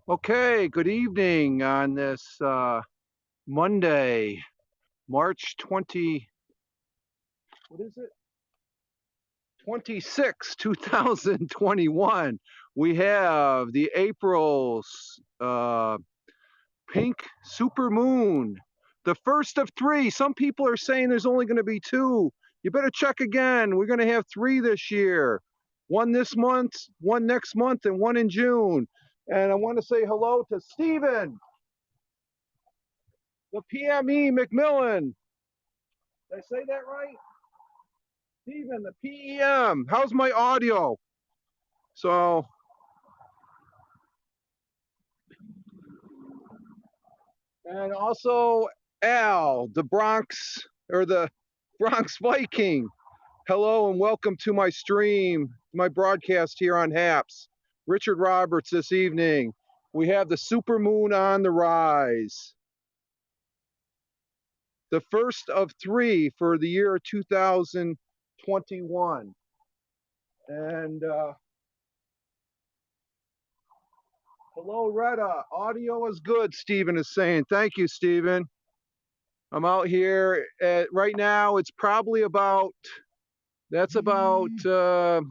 Okay, good evening on this Monday, March 20, what is it? 26, 2021. We have the April's pink super moon, the first of three. Some people are saying there's only going to be two. You better check again. We're going to have three this year. One this month, one next month, and one in June. And I want to say hello to Stephen, the PME McMillan. Did I say that right? Stephen, the PEM. How's my audio? So, and also Al, the Bronx, or the Bronx Viking. Hello and welcome to my stream, my broadcast here on HAPS. Richard Roberts this evening. We have the super moon on the rise. The first of three for the year 2021. And hello, Retta. Audio is good, Stephen is saying. Thank you, Stephen. I'm out here at, right now, it's probably about, that's about 10,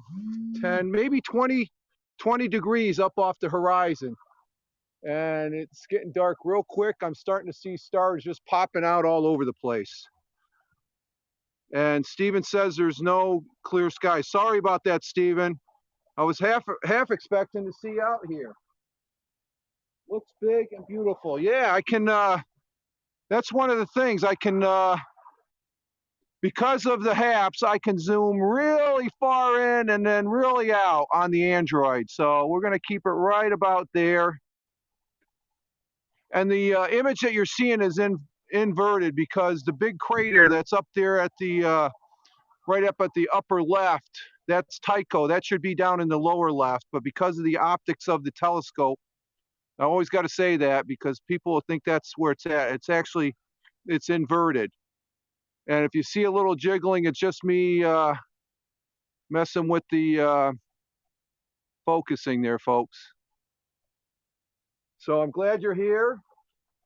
maybe 20 degrees up off the horizon. And it's getting dark real quick. I'm starting to see stars just popping out all over the place. And Stephen says there's no clear sky. Sorry about that, Stephen. I was half expecting to see out here. Looks big and beautiful. Yeah, I can, that's one of the things I can, because of the HAPS, I can zoom really far in and then really out on the Android. So we're going to keep it right about there. And the image that you're seeing is inverted because the big crater that's up there at the, right up at the upper left, that's Tycho. That should be down in the lower left. But because of the optics of the telescope, I always got to say that because people will think that's where it's at. It's actually, it's inverted. And if you see a little jiggling, it's just me messing with the focusing there, folks. So I'm glad you're here.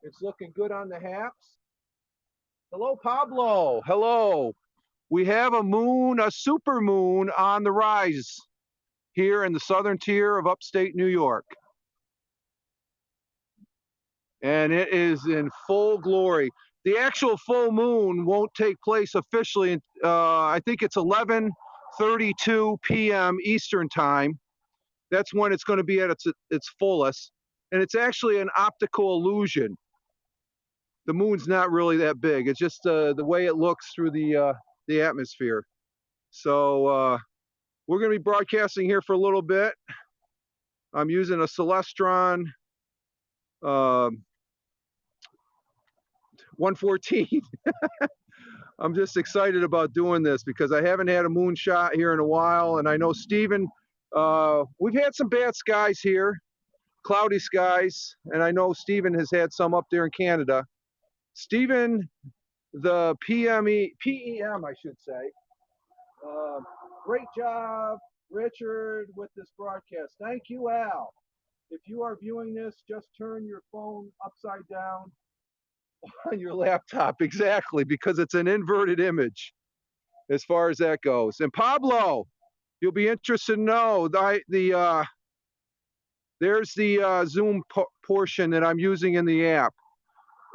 It's looking good on the HAPS. Hello, Pablo. Hello. We have a moon, a super moon on the rise here in the southern tier of upstate New York. And it is in full glory. The actual full moon won't take place officially. I think it's 11:32 p.m. Eastern time. That's when it's going to be at its fullest. And it's actually an optical illusion. The moon's not really that big. It's just the way it looks through the atmosphere. So we're going to be broadcasting here for a little bit. I'm using a Celestron 114. I'm just excited about doing this because I haven't had a moonshot here in a while. And I know Stephen, we've had some bad skies here, cloudy skies. And I know Stephen has had some up there in Canada. Stephen, the PEM, I should say. Great job, Richard, with this broadcast. Thank you, Al. If you are viewing this, just turn your phone upside down on your laptop. Exactly, because it's an inverted image as far as that goes. And Pablo, you'll be interested to know there's the zoom portion that I'm using in the app.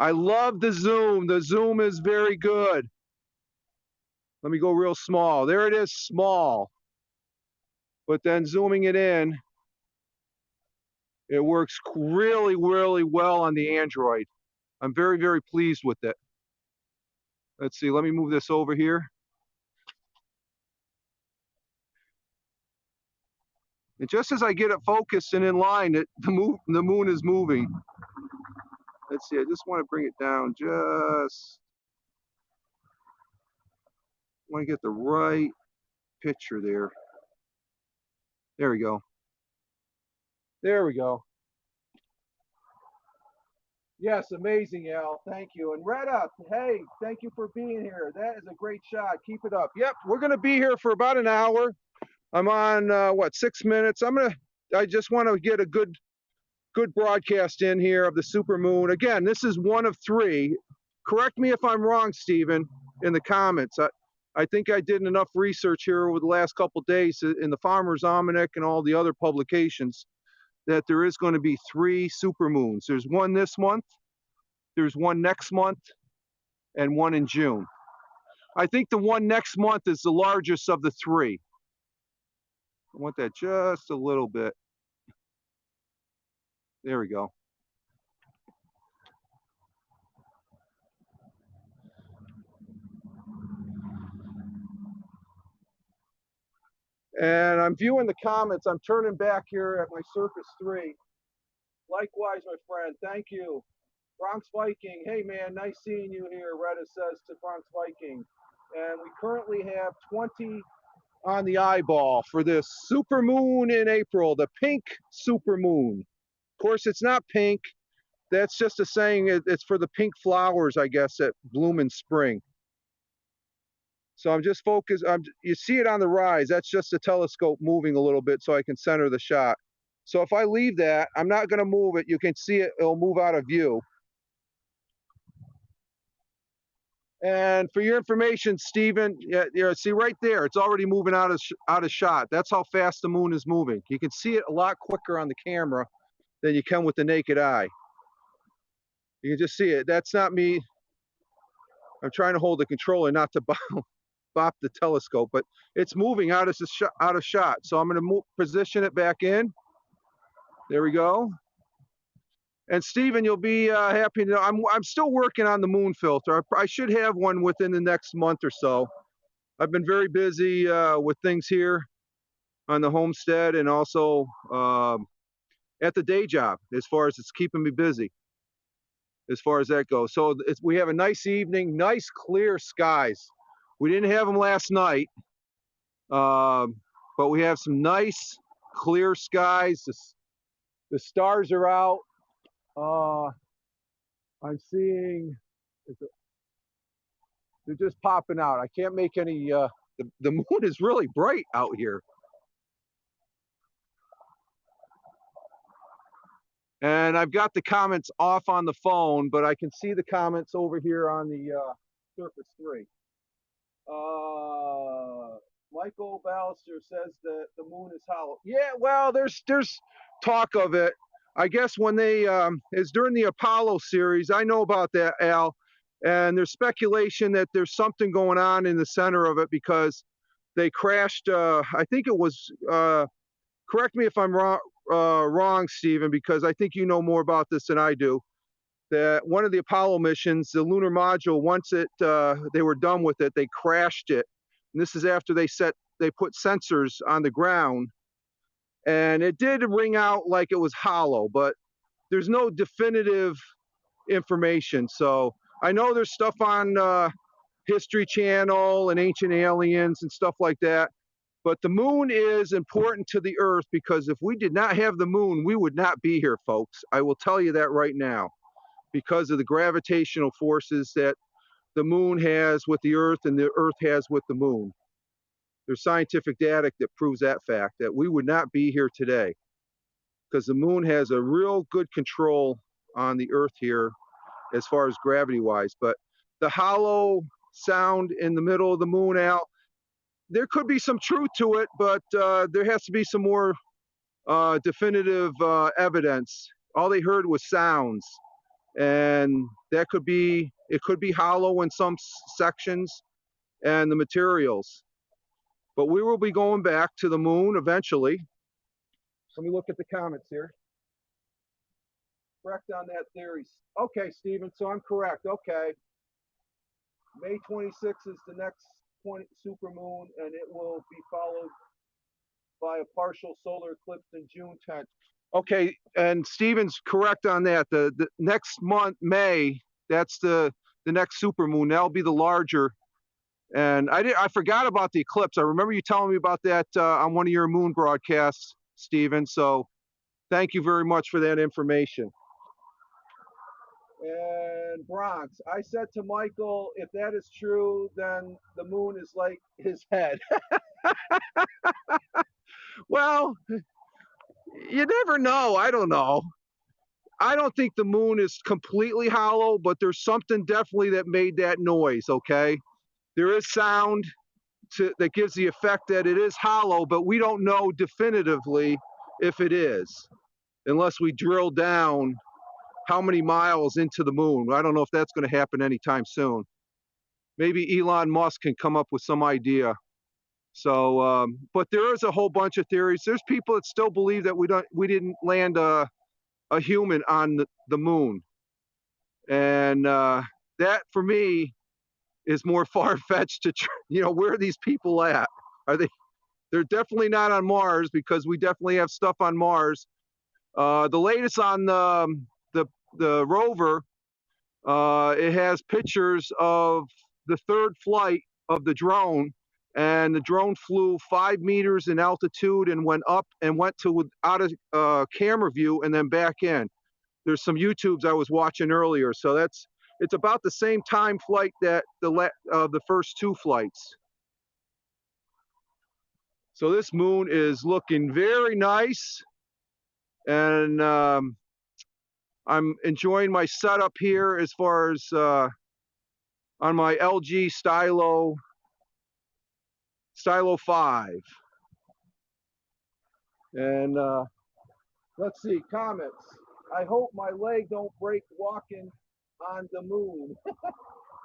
I love the zoom. The zoom is very good. Let me go real small. There it is, small. But then zooming it in, it works really, really well on the Android. I'm very, very pleased with it. Let's see, let me move this over here. And just as I get it focused and in line, the moon is moving. Let's see, I just want to bring it down just. I want to get the right picture there. There we go. There we go. Yes, amazing, Al. Thank you. And Retta, hey, thank you for being here. That is a great shot. Keep it up. Yep, we're going to be here for about an hour. I'm on, what, 6 minutes? I just want to get a good good broadcast in here of the super moon. Again, this is one of three. Correct me if I'm wrong, Stephen, in the comments. I think I did enough research here over the last couple of days in the Farmer's Almanac and all the other publications that there is going to be 3 supermoons. There's one this month, there's one next month, and one in June. I think the one next month is the largest of the 3. I want that just a little bit. There we go. And I'm viewing the comments. I'm turning back here at my Surface 3. Likewise, my friend. Thank you. Bronx Viking. Hey, man, nice seeing you here, Retta says to Bronx Viking. And we currently have 20 on the eyeball for this super moon in April, the pink super moon. Of course, it's not pink. That's just a saying. It's for the pink flowers, I guess, that bloom in spring. So I'm just focused. You see it on the rise. That's just the telescope moving a little bit so I can center the shot. So if I leave that, I'm not going to move it. You can see it. It'll move out of view. And for your information, Stephen, see right there, it's already moving out of shot. That's how fast the moon is moving. You can see it a lot quicker on the camera than you can with the naked eye. You can just see it. That's not me. I'm trying to hold the controller not to bop the telescope, but it's moving out of shot. So I'm going to position it back in. There we go. And Stephen, you'll be happy to know I'm still working on the moon filter. I should have one within the next month or so. I've been very busy with things here on the homestead and also at the day job, as far as it's keeping me busy, as far as that goes. So we have a nice evening, nice clear skies. We didn't have them last night, but we have some nice clear skies. The stars are out. I'm seeing, they're just popping out. I can't make any, the moon is really bright out here. And I've got the comments off on the phone, but I can see the comments over here on the Surface 3. Michael Ballister says that the moon is hollow. Yeah, well, there's talk of it. I guess when they, it's during the Apollo series, I know about that, Al, and there's speculation that there's something going on in the center of it because they crashed, I think it was, correct me if I'm wrong, Stephen, because I think you know more about this than I do, that one of the Apollo missions, the lunar module, once they were done with it, they crashed it. And this is after they put sensors on the ground. And it did ring out like it was hollow, but there's no definitive information. So I know there's stuff on History Channel and Ancient Aliens and stuff like that. But the moon is important to the Earth because if we did not have the moon, we would not be here, folks. I will tell you that right now, because of the gravitational forces that the moon has with the Earth and the Earth has with the moon. There's scientific data that proves that fact, that we would not be here today because the moon has a real good control on the Earth here as far as gravity-wise. But the hollow sound in the middle of the moon, Al, there could be some truth to it, but there has to be some more definitive evidence. All they heard was sounds, and that could be, it could be hollow in some sections and the materials. But we will be going back to the moon eventually. Let me look at the comments here. Correct on that theory. Okay, Stephen, so I'm correct. Okay. May 26th is the next supermoon, and it will be followed by a partial solar eclipse in June 10th. Okay, and Stephen's correct on that. The next month, May, that's the next supermoon. That'll be the larger. And I forgot about the eclipse. I remember you telling me about that on one of your moon broadcasts, Stephen. So thank you very much for that information. And Bronx, I said to Michael, if that is true, then the moon is like his head. Well, you never know. I don't know. I don't think the moon is completely hollow, but there's something definitely that made that noise, okay? There is sound that gives the effect that it is hollow, but we don't know definitively if it is, unless we drill down how many miles into the moon. I don't know if that's going to happen anytime soon. Maybe Elon Musk can come up with some idea. So, but there is a whole bunch of theories. There's people that still believe that we didn't land a human on the moon, and that for me is more far-fetched. Where are these people at? Are they? They're definitely not on Mars, because we definitely have stuff on Mars. The latest on the rover, it has pictures of the third flight of the drone, and the drone flew 5 meters in altitude and went up and went to out of camera view and then back in. There's some YouTubes I was watching earlier, so it's about the same time flight that the first 2 flights. So this moon is looking very nice, and I'm enjoying my setup here as far as on my LG Stylo 5. And let's see, comments. I hope my leg don't break walking on the moon.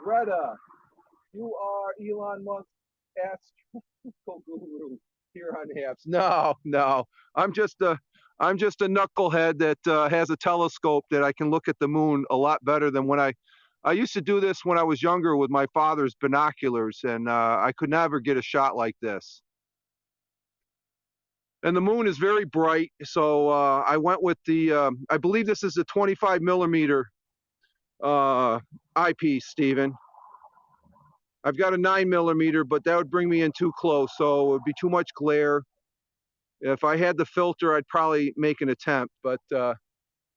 Greta, you are Elon Musk's astro guru here on Haps. No, I'm just a knucklehead that has a telescope that I can look at the moon a lot better than when I used to do this when I was younger with my father's binoculars, and I could never get a shot like this. And the moon is very bright, so I went with the, I believe this is a 25 millimeter eyepiece, Stephen. I've got a 9 millimeter, but that would bring me in too close, so it would be too much glare. If I had the filter, I'd probably make an attempt, but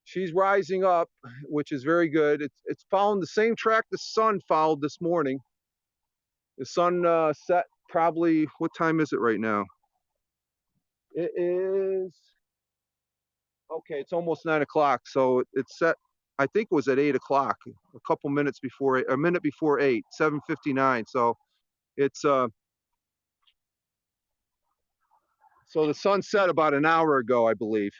she's rising up, which is very good. It's following the same track the sun followed this morning. The sun set probably, what time is it right now? It is, okay, it's almost 9 o'clock, so it's set, I think it was at 8 o'clock, a couple minutes before, a minute before 8, 7:59, so it's, so the sun set about an hour ago, I believe.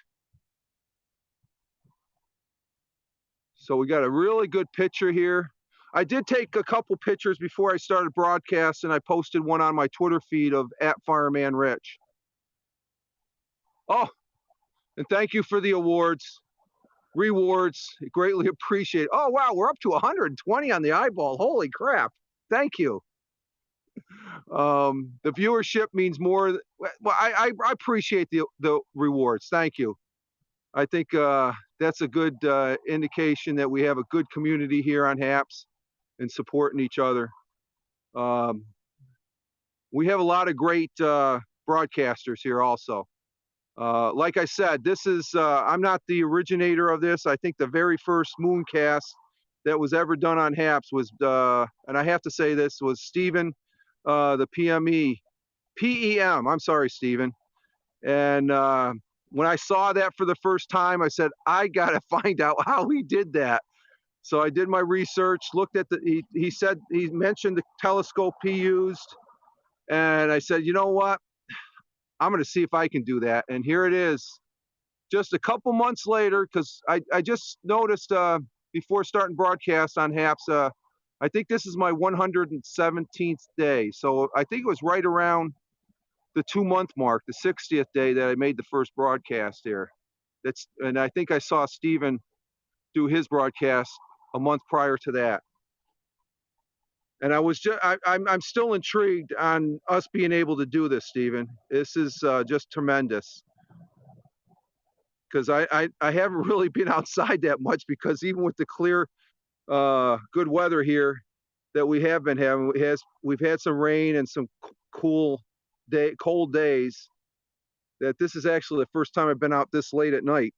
So we got a really good picture here. I did take a couple pictures before I started broadcast, and I posted one on my Twitter feed of @FiremanRich. Oh, and thank you for the rewards, greatly appreciate it. Oh wow, we're up to 120 on the eyeball. Holy crap, thank you. The viewership means more. Well, I appreciate the rewards, thank you. I think that's a good indication that we have a good community here on Haps and supporting each other. We have a lot of great broadcasters here also. Like I said, this is, I'm not the originator of this. I think the very first mooncast that was ever done on Haps was, and I have to say this, was Stephen, the PEM, I'm sorry, Stephen. And when I saw that for the first time, I said, I gotta find out how he did that. So I did my research, looked at he said, he mentioned the telescope he used. And I said, you know what? I'm going to see if I can do that. And here it is, just a couple months later, because I just noticed before starting broadcast on Haps, I think this is my 117th day. So I think it was right around the 2-month mark, the 60th day that I made the first broadcast here. And I think I saw Stephen do his broadcast a month prior to that. And I was just, I'm still intrigued on us being able to do this, Stephen. This is just tremendous. Because I haven't really been outside that much, because even with the clear, good weather here that we have been having, we've had some rain and some cold days, that this is actually the first time I've been out this late at night.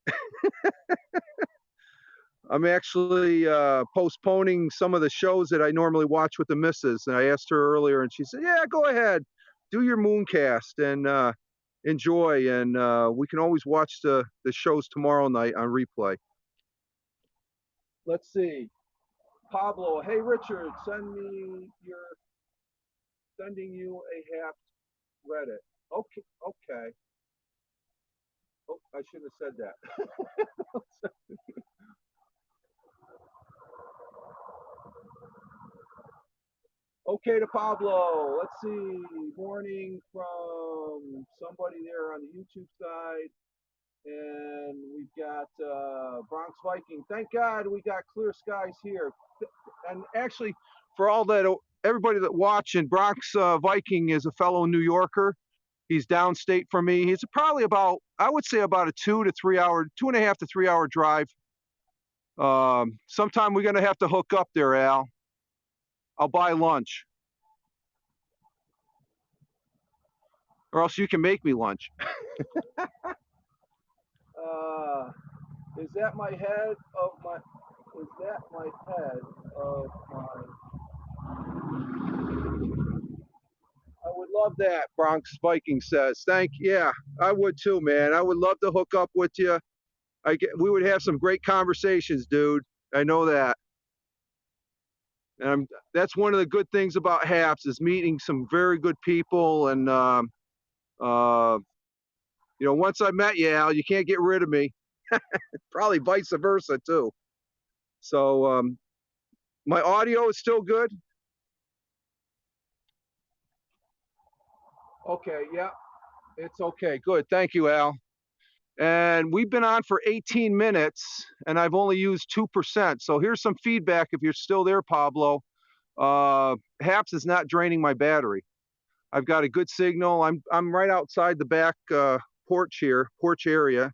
I'm actually postponing some of the shows that I normally watch with the missus. And I asked her earlier, and she said, yeah, go ahead, do your mooncast and enjoy. And we can always watch the shows tomorrow night on replay. Let's see. Pablo, hey Richard, sending you a half Reddit. Okay, okay. Oh, I shouldn't have said that. Okay to Pablo. Let's see. Morning from somebody there on the YouTube side. And we've got Bronx Viking. Thank God we got clear skies here. And actually, for all that, everybody that watching, Bronx Viking is a fellow New Yorker. He's downstate from me. He's probably about, I would say about a 2.5 to 3 hour drive. Sometime we're gonna have to hook up there, Al. I'll buy lunch, or else you can make me lunch. Uh, is that my head of my? Is that my head of my? I would love that. Bronx Viking says. Yeah, I would too, man. I would love to hook up with you. We would have some great conversations, dude. I know that. And that's one of the good things about HAPS is meeting some very good people. And uh, once I met you, Al, you can't get rid of me. Probably vice versa too. So my audio is still good. Okay, yeah, it's okay. Good. Thank you, Al. And we've been on for 18 minutes and I've only used 2%. So here's some feedback if you're still there, Pablo. HAPS is not draining my battery. I've got a good signal. I'm right outside the back porch area,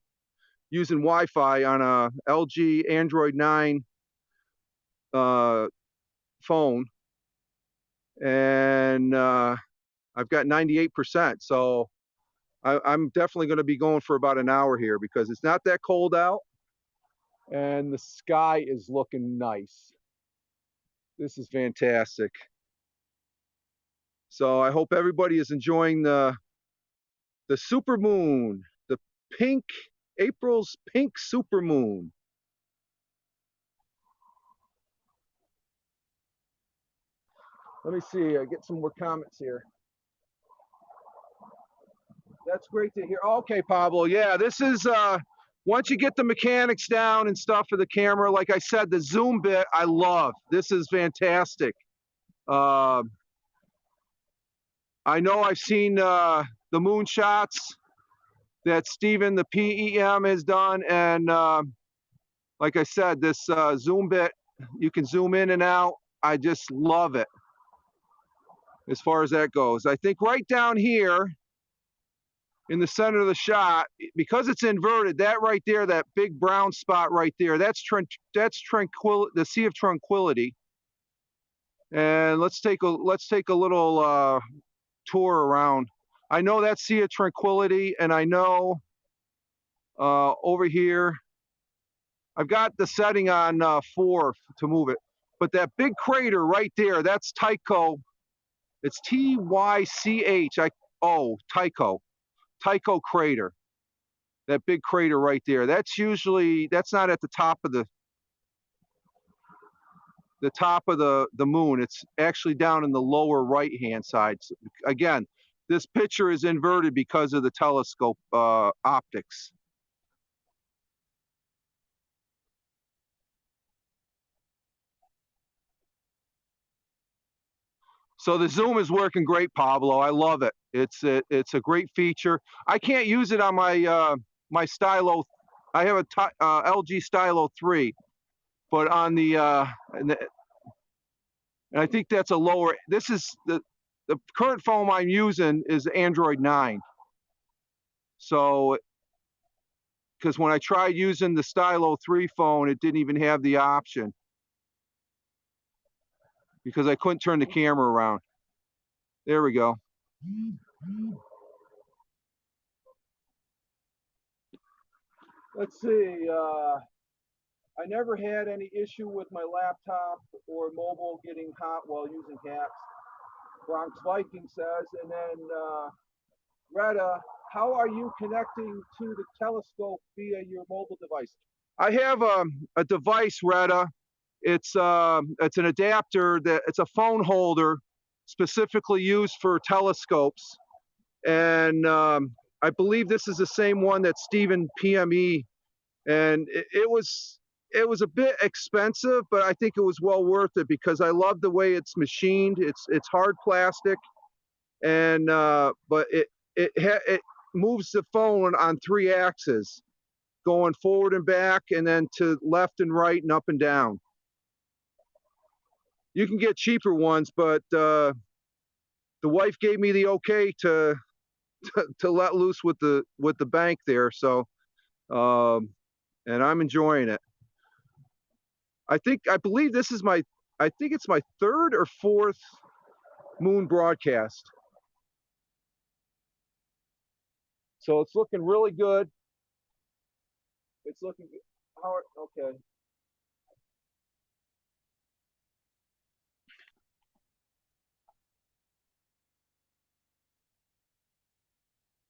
using Wi-Fi on a LG Android 9 phone. And I've got 98%. So I'm definitely going to be going for about an hour here because it's not that cold out and the sky is looking nice. This is fantastic. So I hope everybody is enjoying the super moon, the April's pink super moon. Let me see, I get some more comments here. That's great to hear. Okay, Pablo. Yeah, this is once you get the mechanics down and stuff for the camera, like I said, the zoom bit I love. This is fantastic. I know I've seen the moonshots that Steven, the PEM, has done, and like I said, this zoom bit, you can zoom in and out. I just love it as far as that goes. I think right down here in the center of the shot, because it's inverted, that right there, that big brown spot right there, that's tranquility, the Sea of Tranquility. And let's take a little tour around. I know that's Sea of Tranquility, and I know over here, I've got the setting on 4 to move it. But that big crater right there, that's Tycho. It's Tycho. Tycho crater. That big crater right there. That's not at the top of the moon. It's actually down in the lower right-hand side. So, again, this picture is inverted because of the telescope optics. So the zoom is working great, Pablo. I love it. It's a great feature. I can't use it on my my Stylo. I have a LG Stylo 3, but on and I think that's a lower. This is the current phone I'm using is Android 9. So because when I tried using the Stylo 3 phone, it didn't even have the option because I couldn't turn the camera around. There we go. Let's see. I never had any issue with my laptop or mobile getting hot while using HAPS. Bronx Viking says, and then Retta, how are you connecting to the telescope via your mobile device? I have a device, Retta, It's an adapter that it's a phone holder specifically used for telescopes, and I believe this is the same one that Stephen PME, and it was a bit expensive, but I think it was well worth it because I love the way it's machined. It's hard plastic, and but it moves the phone on 3 axes, going forward and back, and then to left and right and up and down. You can get cheaper ones, but the wife gave me the okay to let loose with the bank there. So, and I'm enjoying it. I believe this is I think it's my 3rd or 4th moon broadcast. So it's looking really good. It's looking good. Okay.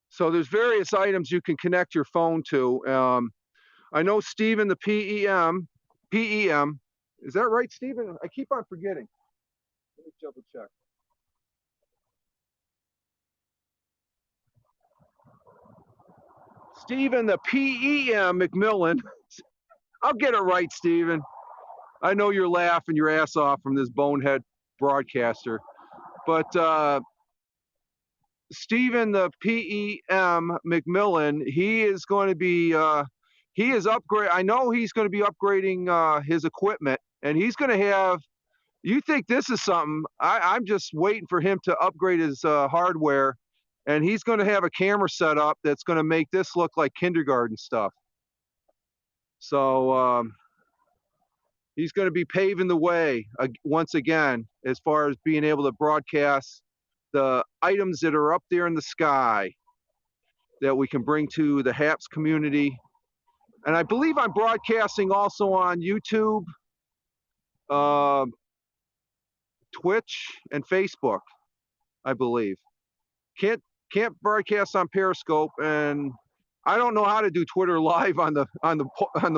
So there's various items you can connect your phone to. I know Stephen, the PEM, is that right, Stephen? I keep on forgetting. Let me double check. Stephen, the PEM McMillan. I'll get it right, Stephen. I know you're laughing your ass off from this bonehead broadcaster, but Stephen, the PEM McMillan, he is going to be he is upgrade. I know he's going to be upgrading his equipment, and he's going to have. You think this is something? I'm just waiting for him to upgrade his hardware, and he's going to have a camera set up that's going to make this look like kindergarten stuff. So he's going to be paving the way once again as far as being able to broadcast the items that are up there in the sky that we can bring to the HAPS community. And I believe I'm broadcasting also on YouTube, Twitch, and Facebook, I believe. Can't broadcast on Periscope, and I don't know how to do Twitter live on the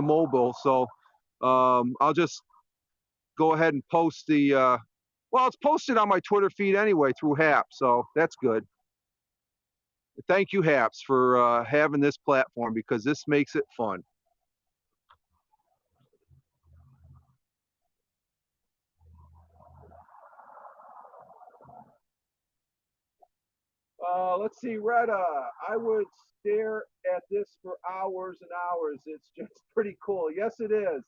mobile, so I'll just go ahead and post the well, it's posted on my Twitter feed anyway through HAPS, so that's good. Thank you, HAPS, for having this platform because this makes it fun. Let's see, Retta. I would stare at this for hours and hours. It's just pretty cool. Yes, it is.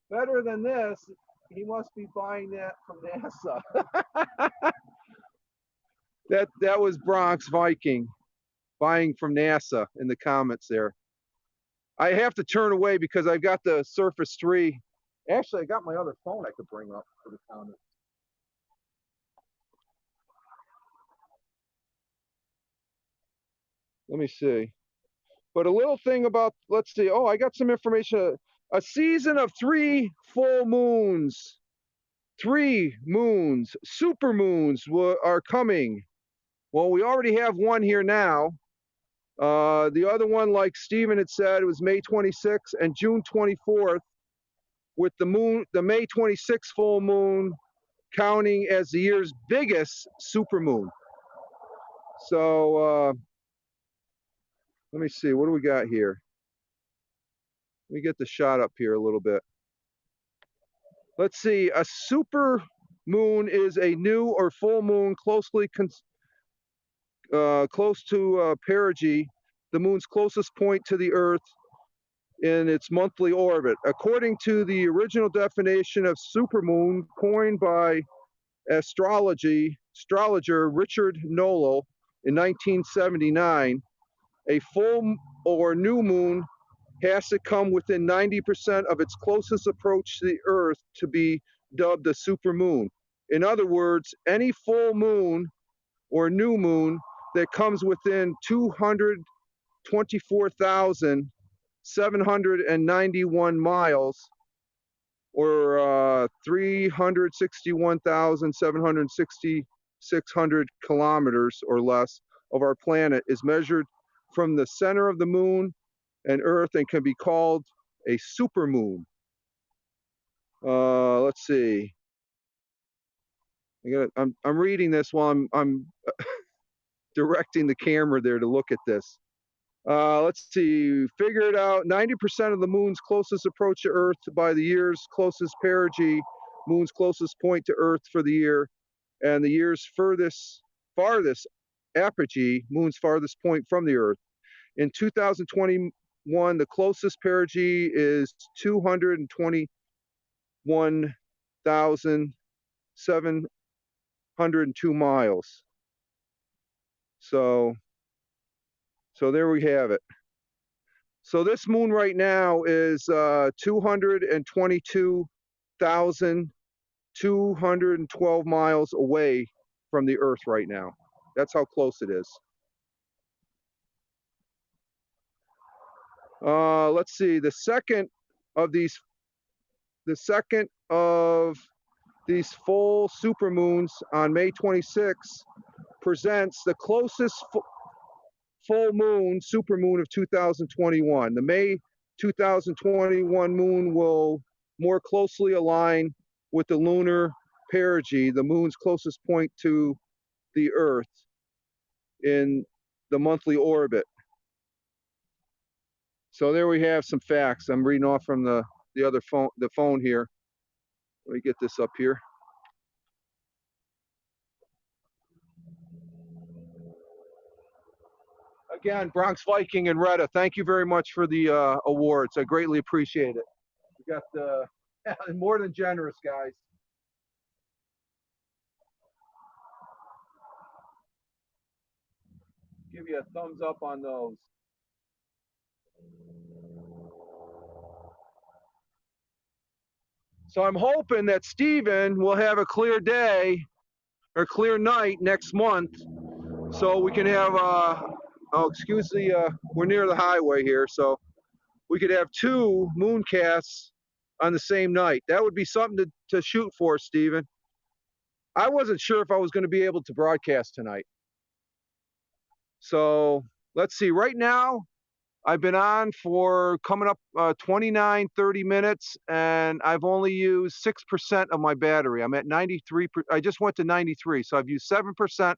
Better than this, he must be buying that from NASA. That was Bronx Viking buying from NASA in the comments there. I have to turn away because I've got the Surface 3. Actually, I got my other phone I could bring up for the comments. Let me see. But a little thing about, let's see. Oh, I got some information. A season of 3 full moons. 3 moons, super moons are coming. Well, we already have one here now. The other one, like Stephen had said, it was May 26th and June 24th, with the May 26th full moon counting as the year's biggest supermoon. So let me see, what do we got here? Let me get the shot up here a little bit. Let's see, a super moon is a new or full moon close to perigee, the moon's closest point to the Earth in its monthly orbit. According to the original definition of supermoon coined by astrologer Richard Nowell in 1979, a full or new moon has to come within 90% of its closest approach to the Earth to be dubbed a supermoon. In other words, any full moon or new moon that comes within 224,791 miles or 361,766 kilometers or less of our planet is measured from the center of the moon and Earth and can be called a supermoon. Let's see. I'm reading this while I'm directing the camera there to look at this. Let's see. Figure it out. 90% of the moon's closest approach to Earth by the year's closest perigee, moon's closest point to Earth for the year, and the year's farthest apogee, moon's farthest point from the Earth. In 2021, the closest perigee is 221,702 miles. So there we have it. So this moon right now is 222,212 miles away from the Earth right now. That's how close it is. Let's see. The second of these full supermoons on May 26th presents the closest full moon, supermoon of 2021. The May 2021 moon will more closely align with the lunar perigee, the moon's closest point to the Earth in the monthly orbit. So there we have some facts. I'm reading off from the other phone, the phone here. Let me get this up here. Again, Bronx Viking and Retta, thank you very much for the awards. I greatly appreciate it. We got more than generous, guys. Give you a thumbs up on those. So I'm hoping that Steven will have a clear day or clear night next month, so we can have we're near the highway here, so we could have 2 mooncasts on the same night. That would be something to shoot for, Steven. I wasn't sure if I was going to be able to broadcast tonight. So let's see. Right now, I've been on for coming up 29, 30 minutes, and I've only used 6% of my battery. I'm at 93. I just went to 93, so I've used 7%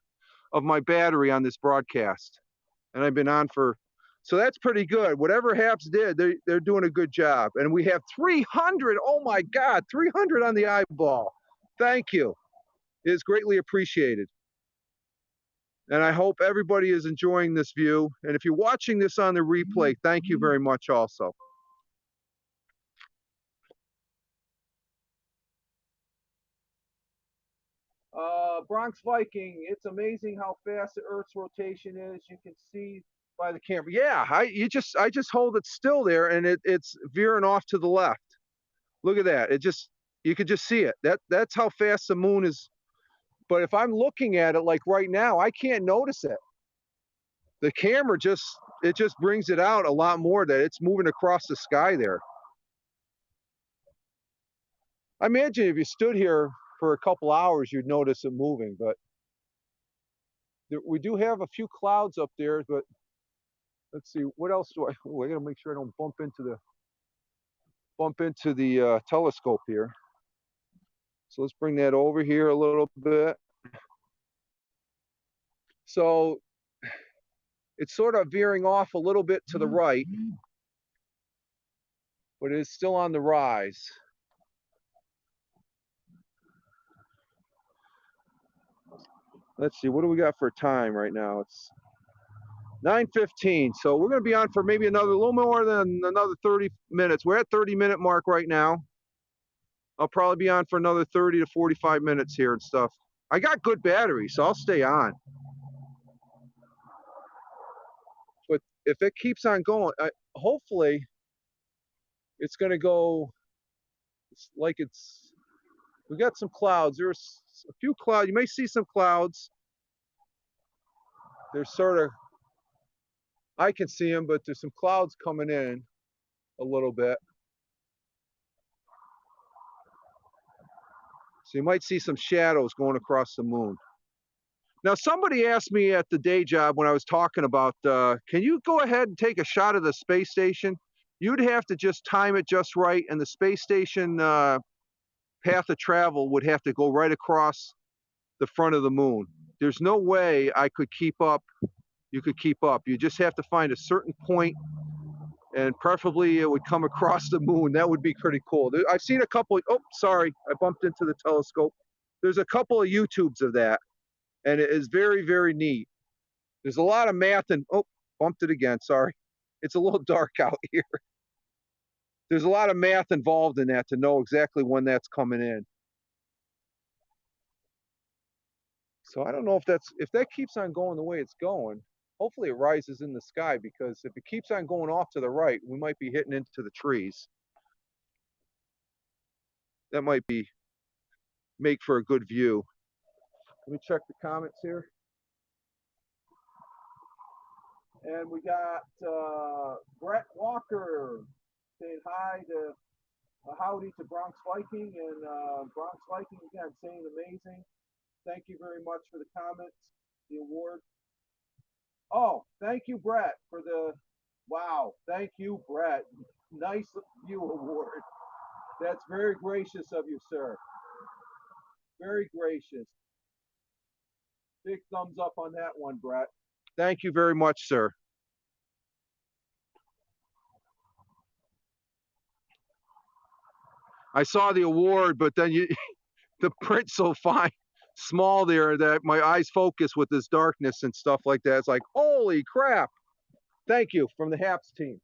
of my battery on this broadcast. And I've been on so that's pretty good. Whatever Haps did, they're doing a good job. And we have 300, oh my God, 300 on the eyeball. Thank you. It is greatly appreciated. And I hope everybody is enjoying this view. And if you're watching this on the replay, thank you very much also. Bronx Viking, it's amazing how fast the Earth's rotation is. You can see by the camera. Yeah, I just hold it still there, and it's veering off to the left. Look at that. You could just see it. That's how fast the moon is. But if I'm looking at it like right now, I can't notice it. The camera just brings it out a lot more that it's moving across the sky there. I imagine if you stood here for a couple hours, you'd notice it moving, but we do have a few clouds up there, but let's see, what else I gotta make sure I don't bump into the telescope here. So let's bring that over here a little bit. So it's sort of veering off a little bit to the right, but it's still on the rise. Let's see, what do we got for time right now? It's 9:15, so we're going to be on for maybe a little more than another 30 minutes. We're at 30-minute mark right now. I'll probably be on for another 30 to 45 minutes here and stuff. I got good battery, so I'll stay on. But if it keeps on going, hopefully it's going to go like we got some clouds. There's a few clouds. You may see some clouds. There's sort of, I can see them, but there's some clouds coming in a little bit. So you might see some shadows going across the moon. Now, somebody asked me at the day job when I was talking about, can you go ahead and take a shot of the space station? You'd have to just time it just right, and the space station path of travel would have to go right across the front of the moon. There's no way I could keep up. You could keep up. You just have to find a certain point, and preferably it would come across the moon. That would be pretty cool. I've seen a couple. Oh, sorry, I bumped into the telescope. There's a couple of YouTubes of that, and it is very, very neat. There's a lot of math and, oh, bumped it again. Sorry. It's a little dark out here. There's a lot of math involved in that to know exactly when that's coming in. So I don't know if that keeps on going the way it's going. Hopefully it rises in the sky, because if it keeps on going off to the right, we might be hitting into the trees. That might make for a good view. Let me check the comments here. And we got Brett Walker saying hi to howdy to Bronx Viking, and Bronx Viking again saying amazing. Thank you very much for the comments, the award. Oh, thank you, Brett, for the wow. Thank you, Brett. Nice view award. That's very gracious of you, sir. Very gracious. Big thumbs up on that one, Brett. Thank you very much, sir. I saw the award, but then the print's so fine, small there, that my eyes focus with this darkness and stuff like that. It's like, holy crap. Thank you from the HAPS team.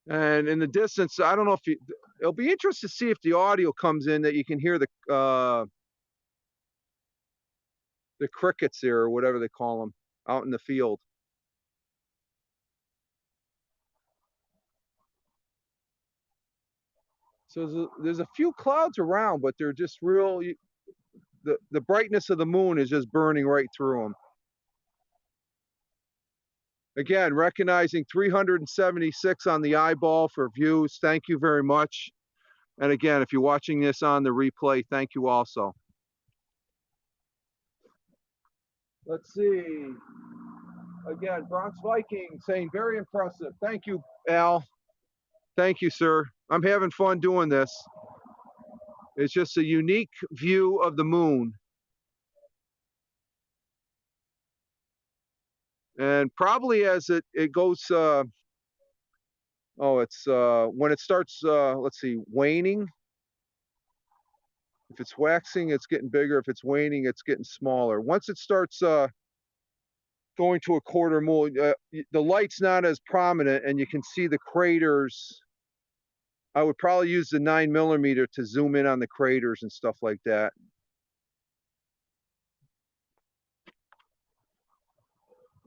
And in the distance, I don't know if it'll be interesting to see if the audio comes in, that you can hear the crickets there, or whatever they call them, out in the field. So there's a few clouds around, but they're just real. The brightness of the moon is just burning right through them. Again, recognizing 376 on the eyeball for views. Thank you very much. And again, if you're watching this on the replay, thank you also. Let's see. Again, Bronx Viking saying very impressive. Thank you, Al. Thank you, sir. I'm having fun doing this. It's just a unique view of the moon. And probably as it goes, it's when it starts, let's see, waning. If it's waxing, it's getting bigger. If it's waning, it's getting smaller. Once it starts going to a quarter moon, the light's not as prominent, and you can see the craters. I would probably use the 9mm to zoom in on the craters and stuff like that.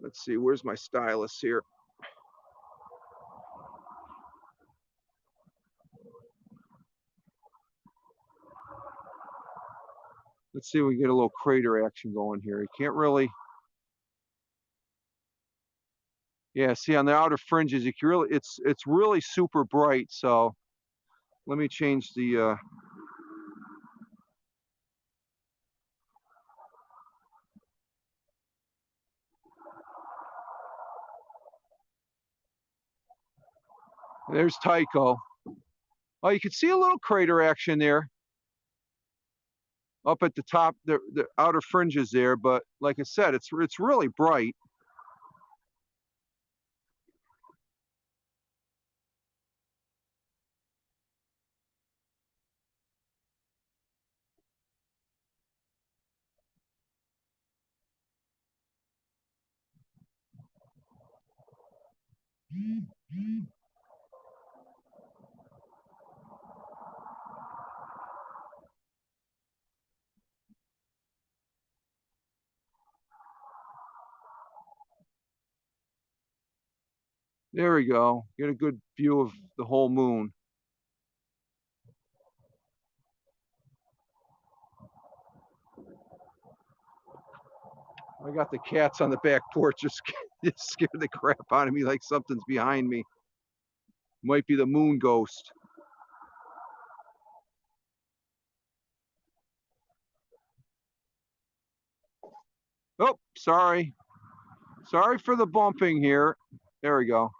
Let's see, where's my stylus here? Let's see if we get a little crater action going here. You can't really. Yeah, see on the outer fringes, you can really, it's really super bright. So let me change the there's Tycho. Oh, you can see a little crater action there up at the top, the outer fringes there. But like I said, it's really bright. There we go. Get a good view of the whole moon. I got the cats on the back porch just scared the crap out of me, like something's behind me. Might be the moon ghost. Oh, sorry. Sorry for the bumping here. There we go.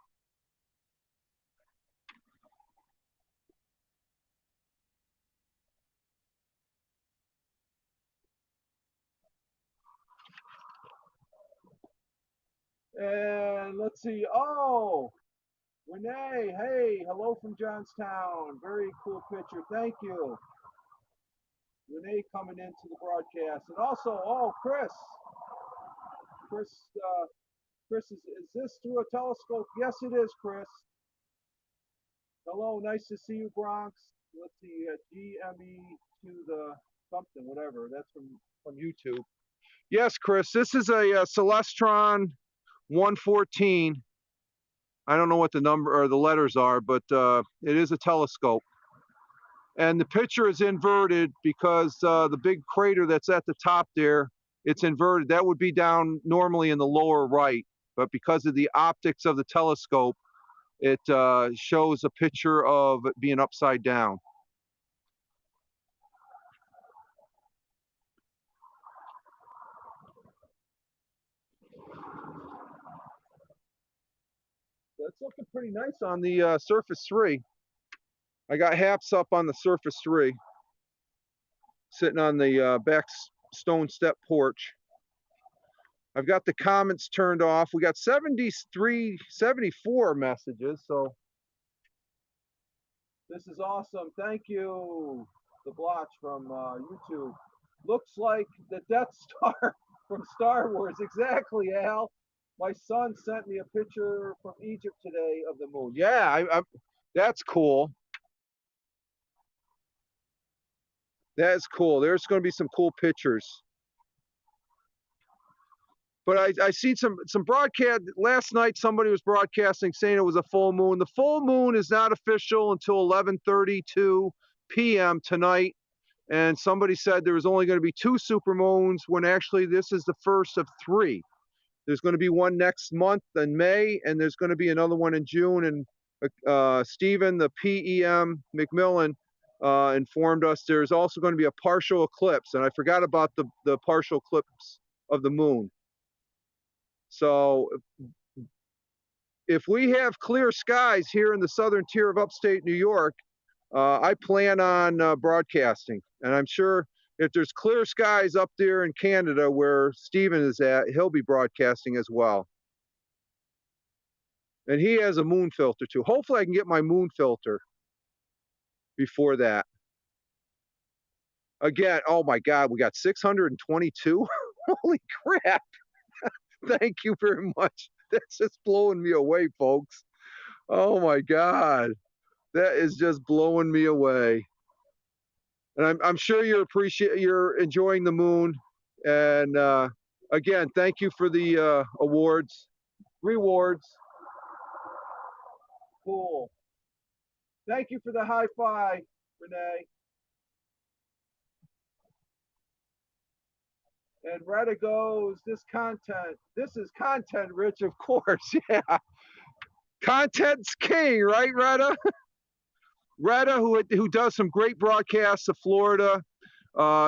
And let's see. Oh, Renee, hey, hello from Johnstown. Very cool picture. Thank you. Renee coming into the broadcast. And also, oh, Chris. Chris, Chris, is this through a telescope? Yes, it is, Chris. Hello, nice to see you, Bronx. Let's see, GME to the something, whatever. That's from YouTube. Yes, Chris, this is a Celestron 114. I don't know what the number or the letters are, but it is a telescope. And the picture is inverted because the big crater that's at the top there, it's inverted. That would be down normally in the lower right, but because of the optics of the telescope, it shows a picture of it being upside down. That's looking pretty nice on the Surface 3. I got HAPS up on the Surface 3, sitting on the back stone step porch. I've got the comments turned off. We got 73, 74 messages, so this is awesome. Thank you, the Blotch from YouTube. Looks like the Death Star from Star Wars. Exactly, Al. My son sent me a picture from Egypt today of the moon. Yeah, that's cool. That's cool. There's going to be some cool pictures. But I seen some broadcast last night. Somebody was broadcasting saying it was a full moon. The full moon is not official until 11:32 p.m. tonight. And somebody said there was only going to be 2 supermoons when actually this is the first of 3. There's going to be one next month in May, and there's going to be another one in June. And Stephen, the PEM McMillan, informed us there's also going to be a partial eclipse. And I forgot about the partial eclipse of the moon. So if we have clear skies here in the southern tier of upstate New York, I plan on broadcasting. And I'm sure if there's clear skies up there in Canada where Stephen is at, he'll be broadcasting as well. And he has a moon filter too. Hopefully I can get my moon filter before that. Again, oh my God, we got 622. Holy crap. Thank you very much. That's just blowing me away, folks. Oh my God. That is just blowing me away. And I'm sure you're enjoying the moon. And again, thank you for the rewards. Cool. Thank you for the high five, Renee. And Retta goes, this is content rich, of course. Yeah. Content's king, right, Retta? Retta, who does some great broadcasts of Florida.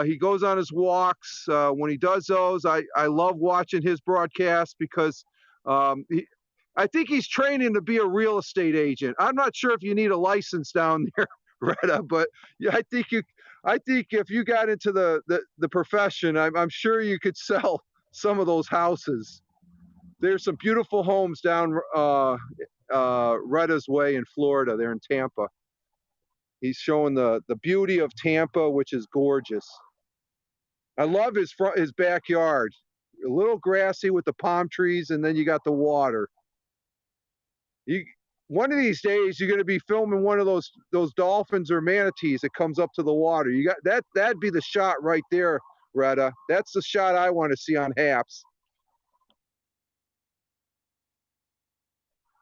He goes on his walks. When he does those, I love watching his broadcasts because I think he's training to be a real estate agent. I'm not sure if you need a license down there, Retta, but yeah, I think if you got into the profession, I'm sure you could sell some of those houses. There's some beautiful homes down Retta's way in Florida. They're in Tampa. He's showing the beauty of Tampa, which is gorgeous. I love his backyard. A little grassy with the palm trees, and then you got the water. One of these days you're going to be filming one of those dolphins or manatees that comes up to the water. You got that'd be the shot right there, Retta. That's the shot I want to see on HAPS.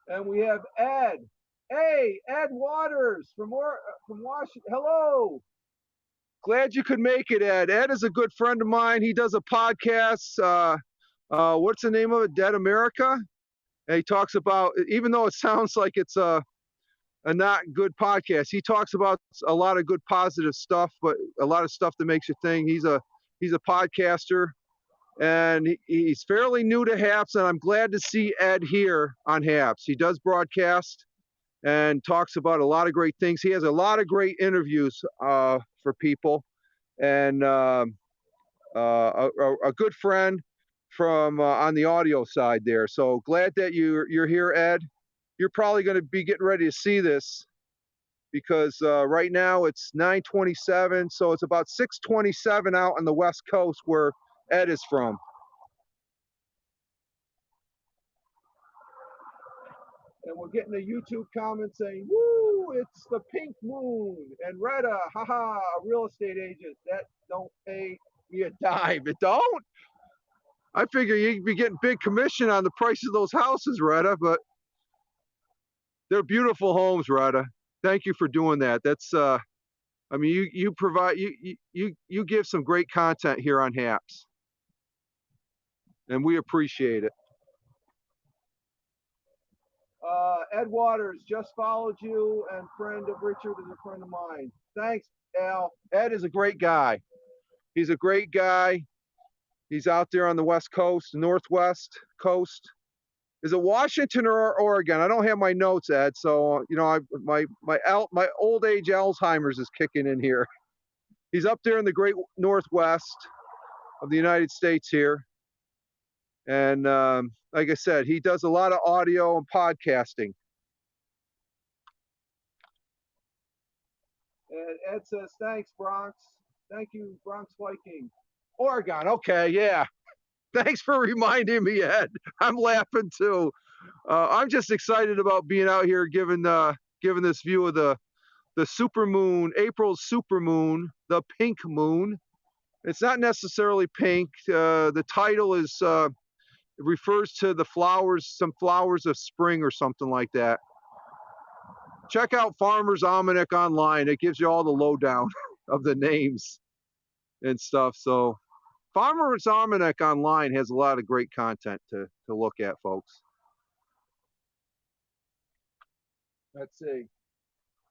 And we have Ed. Hey, Ed Waters from Washington. Hello. Glad you could make it, Ed. Ed is a good friend of mine. He does a podcast. What's the name of it? Dead America. And he talks about, even though it sounds like it's a not good podcast, he talks about a lot of good positive stuff, but a lot of stuff that makes you think. He's a podcaster, and he's fairly new to HAPS, and I'm glad to see Ed here on HAPS. He does broadcast and talks about a lot of great things. He has a lot of great interviews for people, and a good friend from on the audio side there. So glad that you're here, Ed. You're probably going to be getting ready to see this because right now it's 9:27, so it's about 6:27 out on the West Coast where Ed is from. And we're getting a YouTube comment saying, "Woo, it's the pink moon." And Retta, haha, a real estate agent that don't pay me a dime. It don't? I figure you'd be getting big commission on the price of those houses, Retta, but they're beautiful homes, Retta. Thank you for doing that. That's I mean, you provide you give some great content here on HAPS, and we appreciate it. Ed Waters just followed you, and friend of Richard is a friend of mine. Thanks, Al. Ed is a great guy. He's a great guy. He's out there on the West Coast, Northwest Coast. Is it Washington or Oregon? I don't have my notes, Ed. So you know, my old age Alzheimer's is kicking in here. He's up there in the great Northwest of the United States here, and like I said, he does a lot of audio and podcasting. And Ed says, "Thanks, Bronx. Thank you, Bronx Viking." Oregon. Okay, yeah. Thanks for reminding me, Ed. I'm laughing too. I'm just excited about being out here, giving this view of the supermoon, April's supermoon, the pink moon. It's not necessarily pink. The title is it refers to the flowers, some flowers of spring or something like that. Check out Farmer's Almanac online. It gives you all the lowdown of the names and stuff. So Farmer's Almanac online has a lot of great content to look at, folks. Let's see.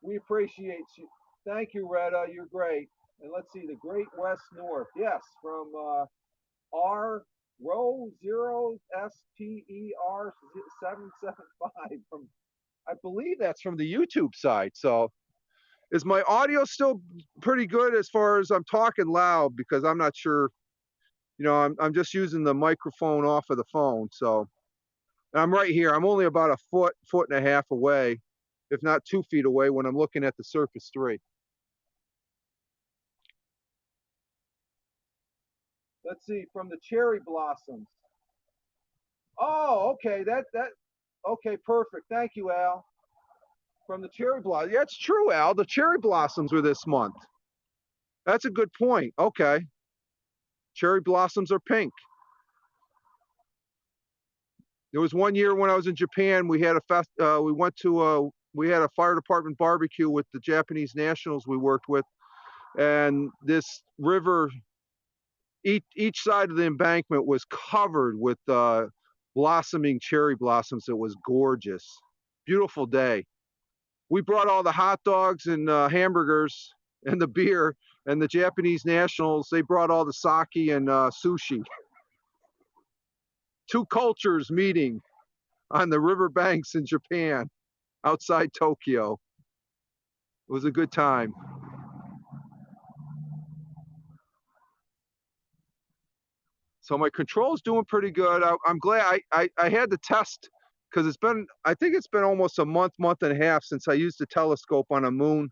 We appreciate you. Thank you, Retta. You're great. And let's see, the Great West North. Yes, from R row 0 SPER 775 from, I believe that's from the YouTube side. So is my audio still pretty good as far as I'm talking loud? Because I'm not sure, you know, I'm just using the microphone off of the phone. So I'm right here. I'm only about a foot and a half away, if not 2 feet away when I'm looking at the Surface 3. Let's see, from the cherry blossoms. Oh, okay, okay, perfect. Thank you, Al. From the cherry blossom. Yeah, it's true, Al. The cherry blossoms were this month. That's a good point. Okay. Cherry blossoms are pink. There was one year when I was in Japan, we had we had a fire department barbecue with the Japanese nationals we worked with, and this river, each side of the embankment was covered with blossoming cherry blossoms. It was gorgeous. Beautiful day. We brought all the hot dogs and hamburgers and the beer, and the Japanese nationals, they brought all the sake and sushi. Two cultures meeting on the riverbanks in Japan, outside Tokyo. It was a good time. So my control's doing pretty good. I'm glad I had to test, because I think it's been almost a month and a half since I used the telescope on a moon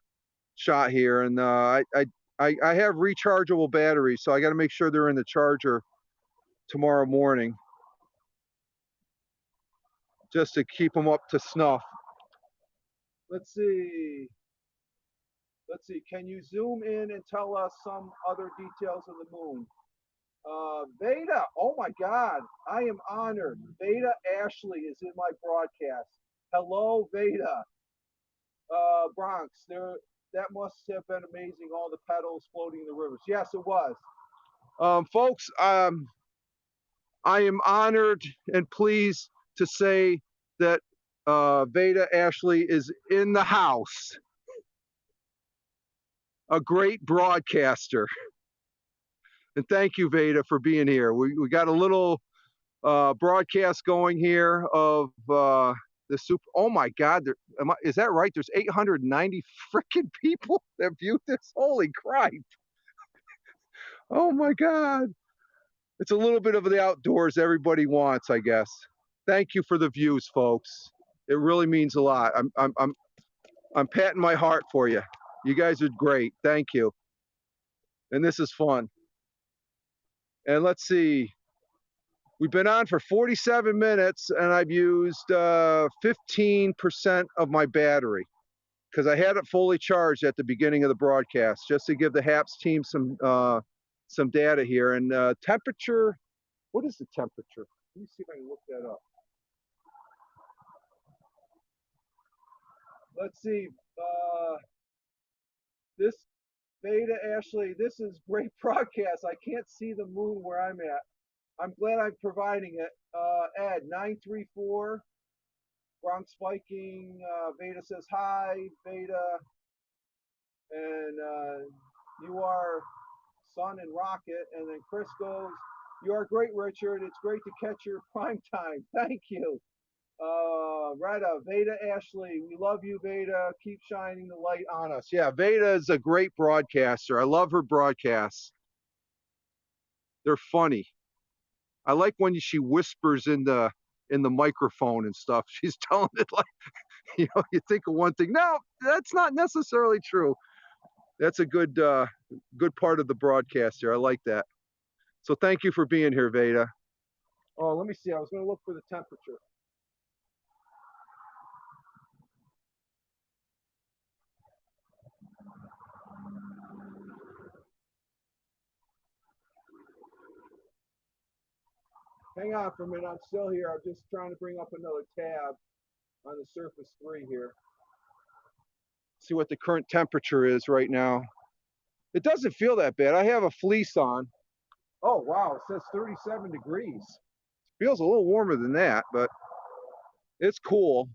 shot here, and I have rechargeable batteries, so I got to make sure they're in the charger tomorrow morning, just to keep them up to snuff. Let's see. Can you zoom in and tell us some other details of the moon? Veda, oh my God, I am honored. Veda Ashley is in my broadcast. Hello, Veda. Bronx, that must have been amazing, all the petals floating in the rivers. Yes, it was. Folks, I am honored and pleased to say that Veda Ashley is in the house. A great broadcaster. And thank you, Veda, for being here. We got a little broadcast going here of the super. Oh my God, is that right? There's 890 freaking people that viewed this. Holy crap! Oh my God, it's a little bit of the outdoors everybody wants, I guess. Thank you for the views, folks. It really means a lot. I'm patting my heart for you. You guys are great. Thank you. And this is fun. And let's see. We've been on for 47 minutes and I've used 15% of my battery because I had it fully charged at the beginning of the broadcast just to give the HAPS team some data here. And temperature, what is the temperature? Let me see if I can look that up. Let's see. This Veda, Ashley, this is great broadcast. I can't see the moon where I'm at. I'm glad I'm providing it. Ed, 934, Bronx Viking, Veda says hi, Veda. And you are Sun and Rocket. And then Chris goes, you are great, Richard. It's great to catch your prime time. Thank you. Retta, Veda, Ashley, we love you, Veda. Keep shining the light on us. Yeah, Veda is a great broadcaster. I love her broadcasts. They're funny. I like when she whispers in the microphone and stuff. She's telling it like, you know, you think of one thing. No, that's not necessarily true. That's a good part of the broadcast here. I like that. So thank you for being here, Veda. Oh, let me see. I was going to look for the temperature. Hang on for a minute. I'm still here. I'm just trying to bring up another tab on the Surface 3 here. See what the current temperature is right now. It doesn't feel that bad. I have a fleece on. Oh, wow. It says 37 degrees. Feels a little warmer than that, but it's cool.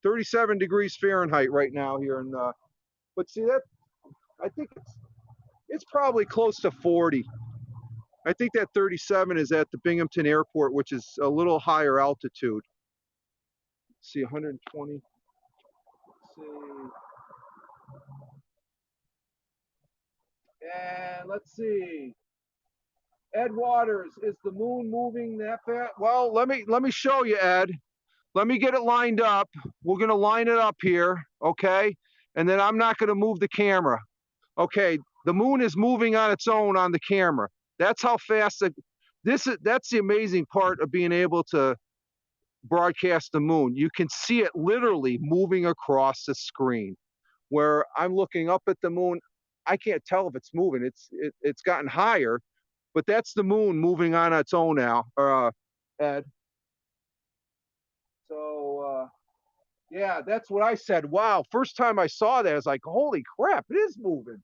37 degrees Fahrenheit right now here in but see that, I think it's probably close to 40. I think that 37 is at the Binghamton Airport, which is a little higher altitude. Let's see, 120. Let's see. And let's see. Ed Waters, is the moon moving that fast? Well, let me show you, Ed. Let me get it lined up. We're gonna line it up here, okay? And then I'm not gonna move the camera. Okay, the moon is moving on its own on the camera. That's how fast that's the amazing part of being able to broadcast the moon. You can see it literally moving across the screen. Where I'm looking up at the moon, I can't tell if it's moving. It's gotten higher, but that's the moon moving on its own now, Ed. So yeah, that's what I said. Wow, first time I saw that, I was like, holy crap, it is moving.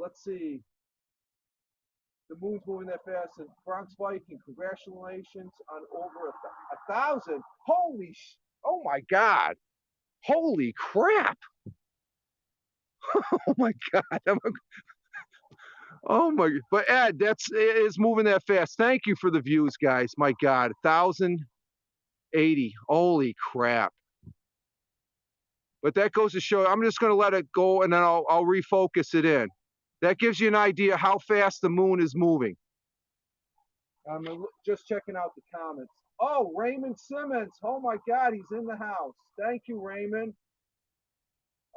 Let's see. The moon's moving that fast. And Bronx Viking, congratulations on over 1,000. Holy, oh my God. Holy crap. Oh my God. Oh my, but Ed, it's moving that fast. Thank you for the views, guys. My God, 1,080. Holy crap. But that goes to show, I'm just going to let it go and then I'll refocus it in. That gives you an idea how fast the moon is moving. I'm just checking out the comments. Oh, Raymond Simmons. Oh my God, he's in the house. Thank you, Raymond.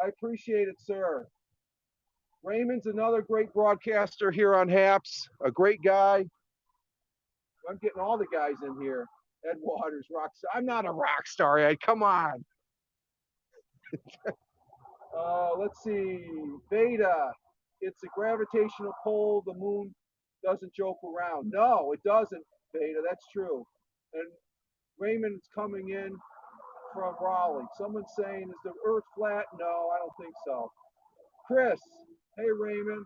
I appreciate it, sir. Raymond's another great broadcaster here on HAPS, a great guy. I'm getting all the guys in here. Ed Waters, rock star. I'm not a rock star, Ed. Come on. Let's see. Veda. It's a gravitational pull. The moon doesn't joke around. No, it doesn't, Veda. That's true. And Raymond's coming in from Raleigh. Someone's saying, is the Earth flat? No, I don't think so. Chris. Hey, Raymond.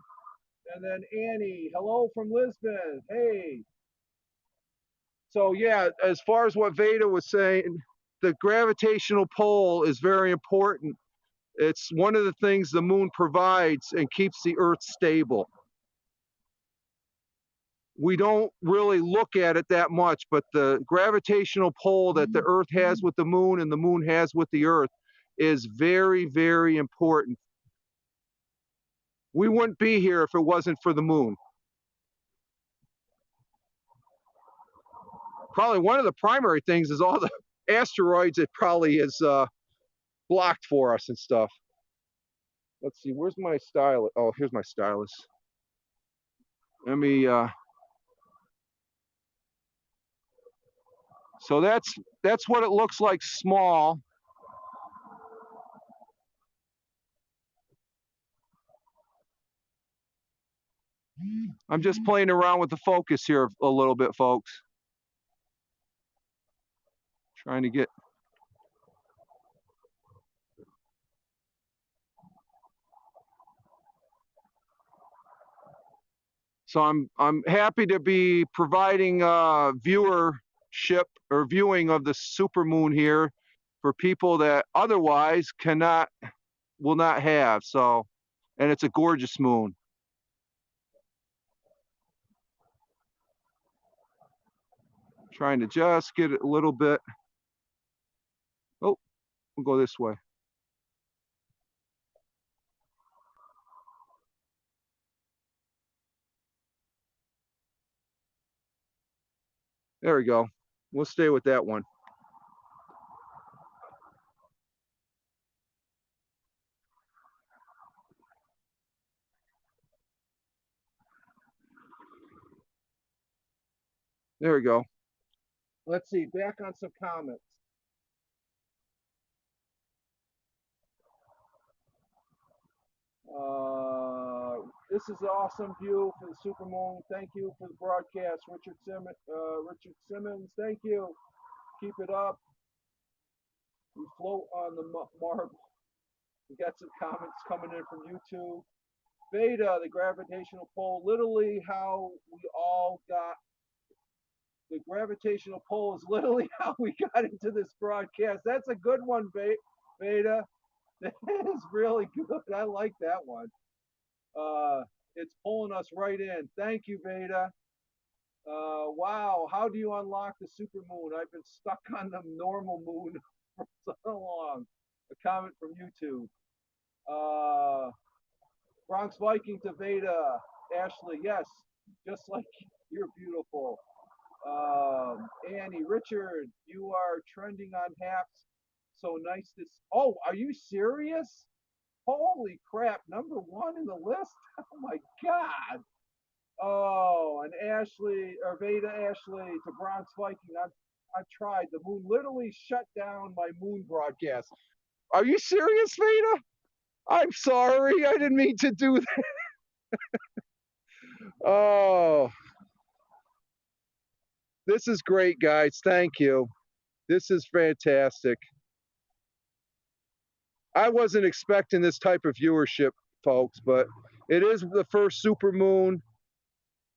And then Annie. Hello from Lisbon. Hey. So yeah, as far as what Veda was saying, the gravitational pull is very important. It's one of the things the moon provides and keeps the Earth stable. we don't really look at it that much, but the gravitational pull that the Earth has with the moon and the moon has with the Earth is very, very important. We wouldn't be here if it wasn't for the moon. Probably one of the primary things is all the asteroids it probably is blocked for us and stuff. Let's see, where's my stylus? Oh, here's my stylus. Let me, so that's what it looks like small. I'm just playing around with the focus here a little bit, folks. Trying to get. So I'm happy to be providing viewership or viewing of the supermoon here for people that otherwise will not have. So, and it's a gorgeous moon. Trying to just get it a little bit. Oh, we'll go this way. There we go. We'll stay with that one. There we go. Let's see, back on some comments. This is an awesome view for the supermoon. Thank you for the broadcast, Richard Simmons. Thank you. Keep it up. We float on the marble. We got some comments coming in from YouTube. Beta, the gravitational pull, literally how we all got. The gravitational pull is literally how we got into this broadcast. That's a good one, Beta. That is really good. I like that one. It's pulling us right in. Thank you, Beta. Wow, how do you unlock the supermoon? I've been stuck on the normal moon for so long. A comment from YouTube. Bronx Viking to Beta. Ashley, yes, just like you're beautiful. Annie, Richard, you are trending on Haps. So nice to. Oh, are you serious? Holy crap! Number one in the list. Oh my God. Oh, and Ashley or Veda Ashley to Bronx Viking. I've tried. The moon literally shut down my moon broadcast. Are you serious, Veda? I'm sorry. I didn't mean to do that. Oh. This is great, guys. Thank you. This is fantastic. I wasn't expecting this type of viewership, folks, but it is the first supermoon,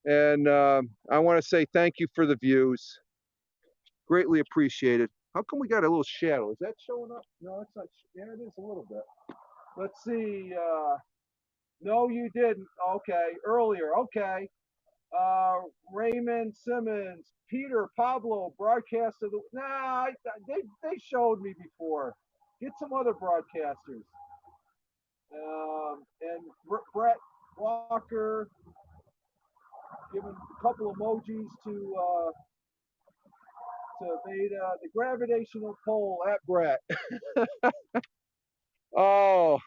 and I want to say thank you for the views. Greatly appreciated. How come we got a little shadow? Is that showing up? No, it's not. Yeah, it is a little bit. Let's see. No, you didn't. Okay, earlier. Okay. Raymond Simmons, Peter, Pablo, broadcast of the. Nah, they showed me before. Get some other broadcasters. And Brett Walker, giving a couple emojis to Beta. The gravitational pull at Brett. Oh.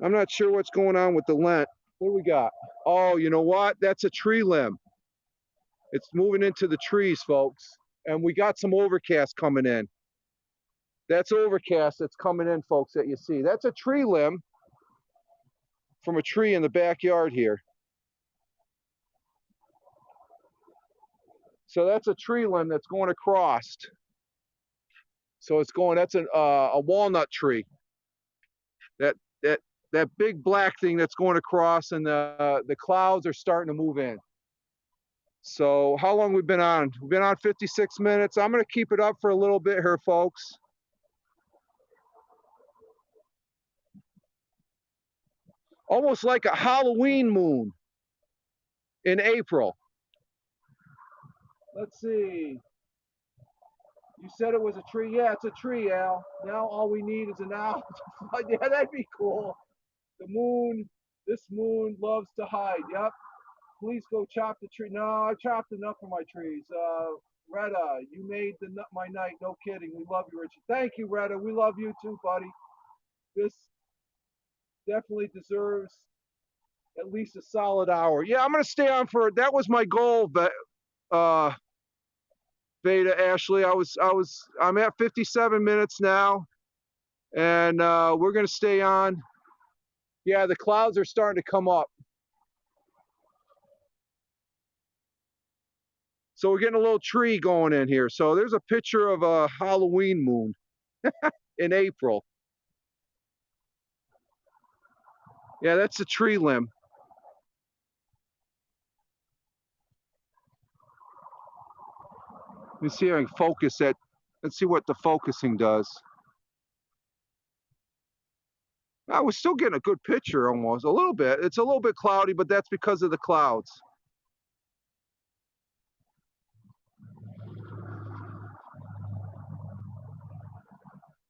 I'm not sure what's going on with the lens. What do we got? Oh, you know what? That's a tree limb. It's moving into the trees, folks. And we got some overcast coming in. That's overcast that's coming in, folks, that you see. That's a tree limb from a tree in the backyard here. So that's a tree limb that's going across. So it's going, that's a walnut tree. That big black thing that's going across, and the clouds are starting to move in. So how long we've been on? We've been on 56 minutes. I'm going to keep it up for a little bit here, folks. Almost like a Halloween moon in April. Let's see. You said it was a tree. Yeah, it's a tree, Al. Now all we need is an owl to fly. Yeah, that'd be cool. The moon, this moon loves to hide. Yep. Please go chop the tree. No, I chopped enough of my trees. Retta, you made my night. No kidding. We love you, Richard. Thank you, Retta. We love you too, buddy. This definitely deserves at least a solid hour. Yeah, I'm gonna stay on for. That was my goal, but Beta Ashley, I'm at 57 minutes now, and we're gonna stay on. Yeah, the clouds are starting to come up. So we're getting a little tree going in here. So there's a picture of a Halloween moon in April. Yeah, that's a tree limb. Let me see if I can focus that. Let's see what the focusing does. I was still getting a good picture almost, a little bit. It's a little bit cloudy, but that's because of the clouds.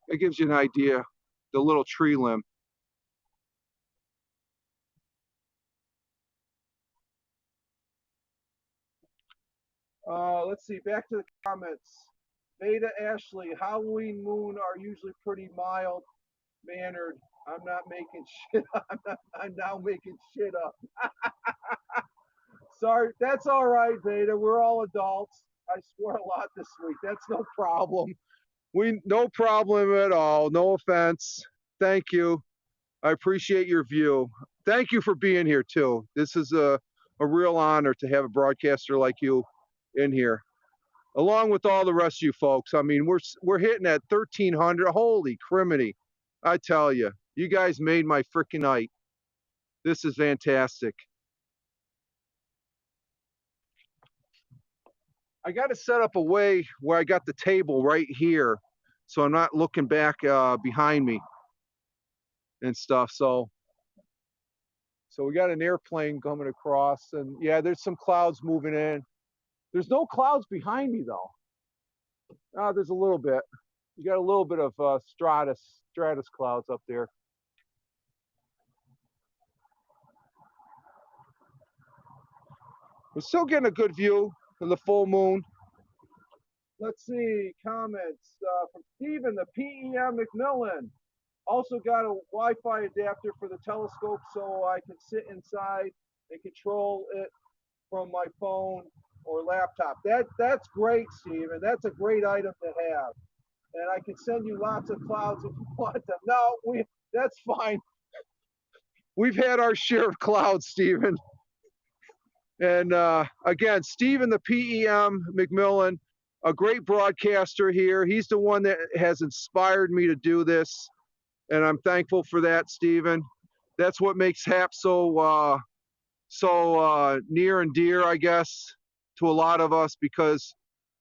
It gives you an idea, the little tree limb. Let's see, back to the comments. Beta Ashley, Halloween moon are usually pretty mild mannered. I'm not making shit up. I'm now making shit up. Sorry, that's all right, Beta. We're all adults. I swore a lot this week. That's no problem. No problem at all. No offense. Thank you. I appreciate your view. Thank you for being here too. This is a real honor to have a broadcaster like you in here, along with all the rest of you folks. I mean, we're hitting at 1,300. Holy criminy! I tell you, you guys made my freaking night. This is fantastic. I got to set up a way where I got the table right here, so I'm not looking back behind me and stuff. So we got an airplane coming across, and yeah, there's some clouds moving in. There's no clouds behind me though. There's a little bit. You got a little bit of stratus clouds up there. We're still getting a good view of the full moon. Let's see, comments from Stephen, the PEM McMillan. Also got a Wi-Fi adapter for the telescope so I can sit inside and control it from my phone or laptop. That's great, Stephen. That's a great item to have. And I can send you lots of clouds if you want them. No, that's fine. We've had our share of clouds, Stephen. And again, Stephen, the PEM McMillan, a great broadcaster here. He's the one that has inspired me to do this. And I'm thankful for that, Stephen. That's what makes HAP so near and dear, I guess, to a lot of us, because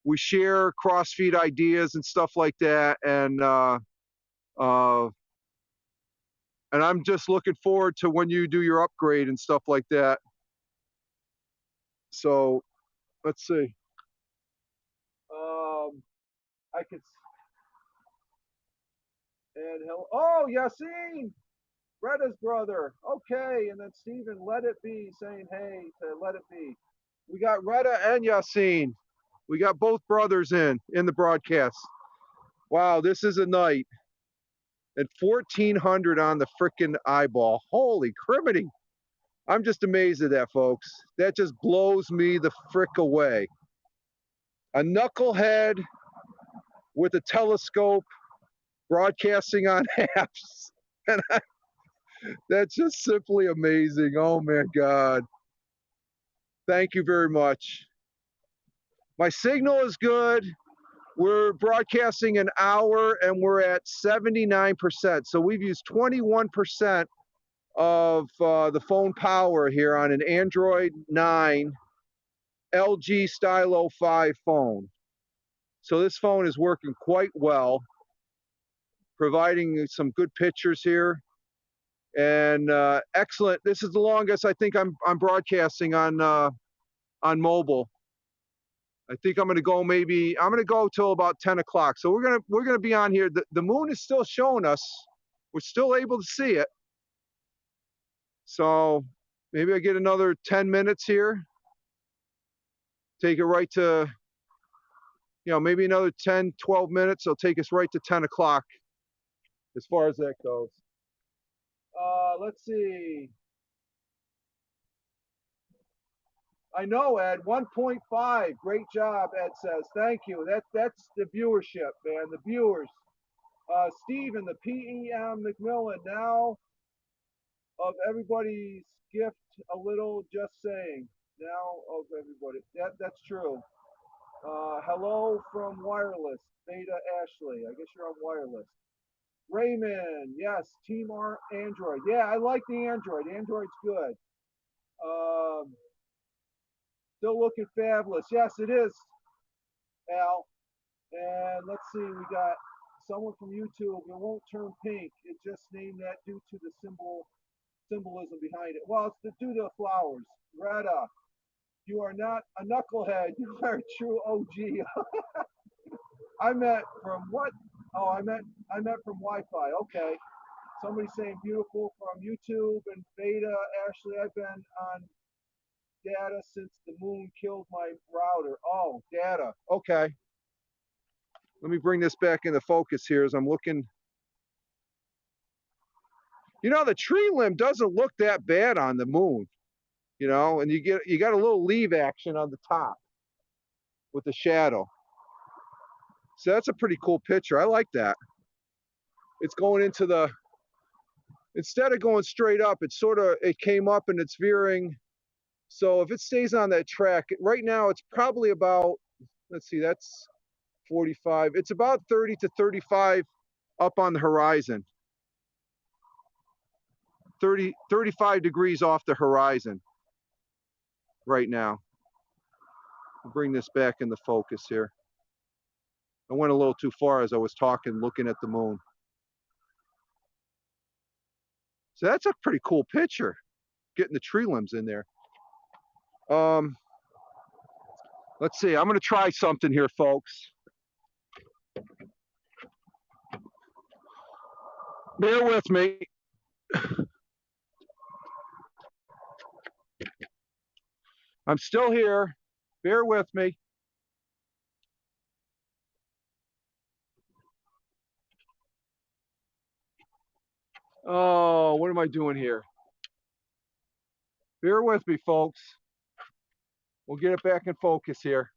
we share cross-feed ideas and stuff like that. And I'm just looking forward to when you do your upgrade and stuff like that. So let's see. I could. And oh, Yassine, Retta's brother. Okay, and then Stephen, Let It Be, saying hey to Let It Be. We got Retta and Yassine. We got both brothers in the broadcast. Wow, this is a night. And 1,400 on the frickin' eyeball. Holy criminy. I'm just amazed at that, folks. That just blows me the frick away. A knucklehead with a telescope broadcasting on apps. And that's just simply amazing. Oh my God. Thank you very much. My signal is good. We're broadcasting an hour and we're at 79%. So we've used 21% of the phone power here on an Android 9 LG Stylo 5 phone. So this phone is working quite well, providing some good pictures here. And excellent. This is the longest I think I'm broadcasting on mobile. I think I'm gonna go till about 10 o'clock. So we're gonna be on here. The moon is still showing us. We're still able to see it. So maybe I get another 10 minutes here. Take it right to, maybe another 10, 12 minutes. It'll take us right to 10 o'clock as far as that goes. Let's see. I know, Ed. 1.5. Great job, Ed says. Thank you. That's the viewership, man. The viewers. Stephen, the PEM McMillan. Now of everybody's gift, a little. Just saying. Now of everybody. That's true. Hello from wireless. Beta Ashley. I guess you're on wireless. Raymond. Yes. Team Android. Yeah, I like the Android. Android's good. Still looking fabulous. Yes, it is, Al. And let's see, we got someone from YouTube. It won't turn pink. It just named that due to the symbolism behind it. Well, it's due to the flowers. Retta, you are not a knucklehead. You are a true OG. I met from what? Oh, I met from Wi-Fi. Okay. Somebody saying beautiful from YouTube and Beta. Ashley, I've been on data since the moon killed my router. Oh, data. Okay. Let me bring this back into focus here as I'm looking. The tree limb doesn't look that bad on the moon, and you got a little leaf action on the top with the shadow. So that's a pretty cool picture. I like that. It's going into instead of going straight up, it came up and it's veering. So if it stays on that track, right now it's probably about, let's see, that's 45. It's about 30 to 35 up on the horizon. 35 degrees off the horizon right now. I'll bring this back into focus here. I went a little too far as I was talking, looking at the moon. So that's a pretty cool picture, getting the tree limbs in there. Let's see, I'm going to try something here, folks. Bear with me. I'm still here. Bear with me. Oh, what am I doing here? Bear with me, folks. We'll get it back in focus here.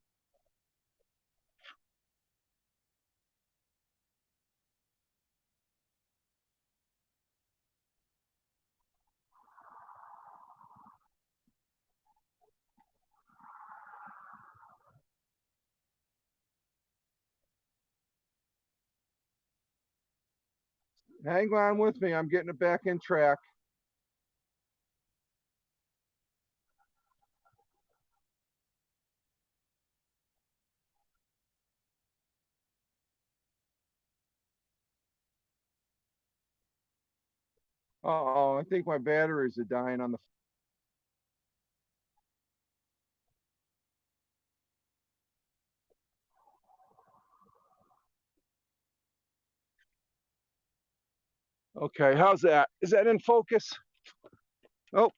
Hang on with me. I'm getting it back in track. Uh-oh, I think my batteries are dying on the. Okay, how's that? Is that in focus? Oh.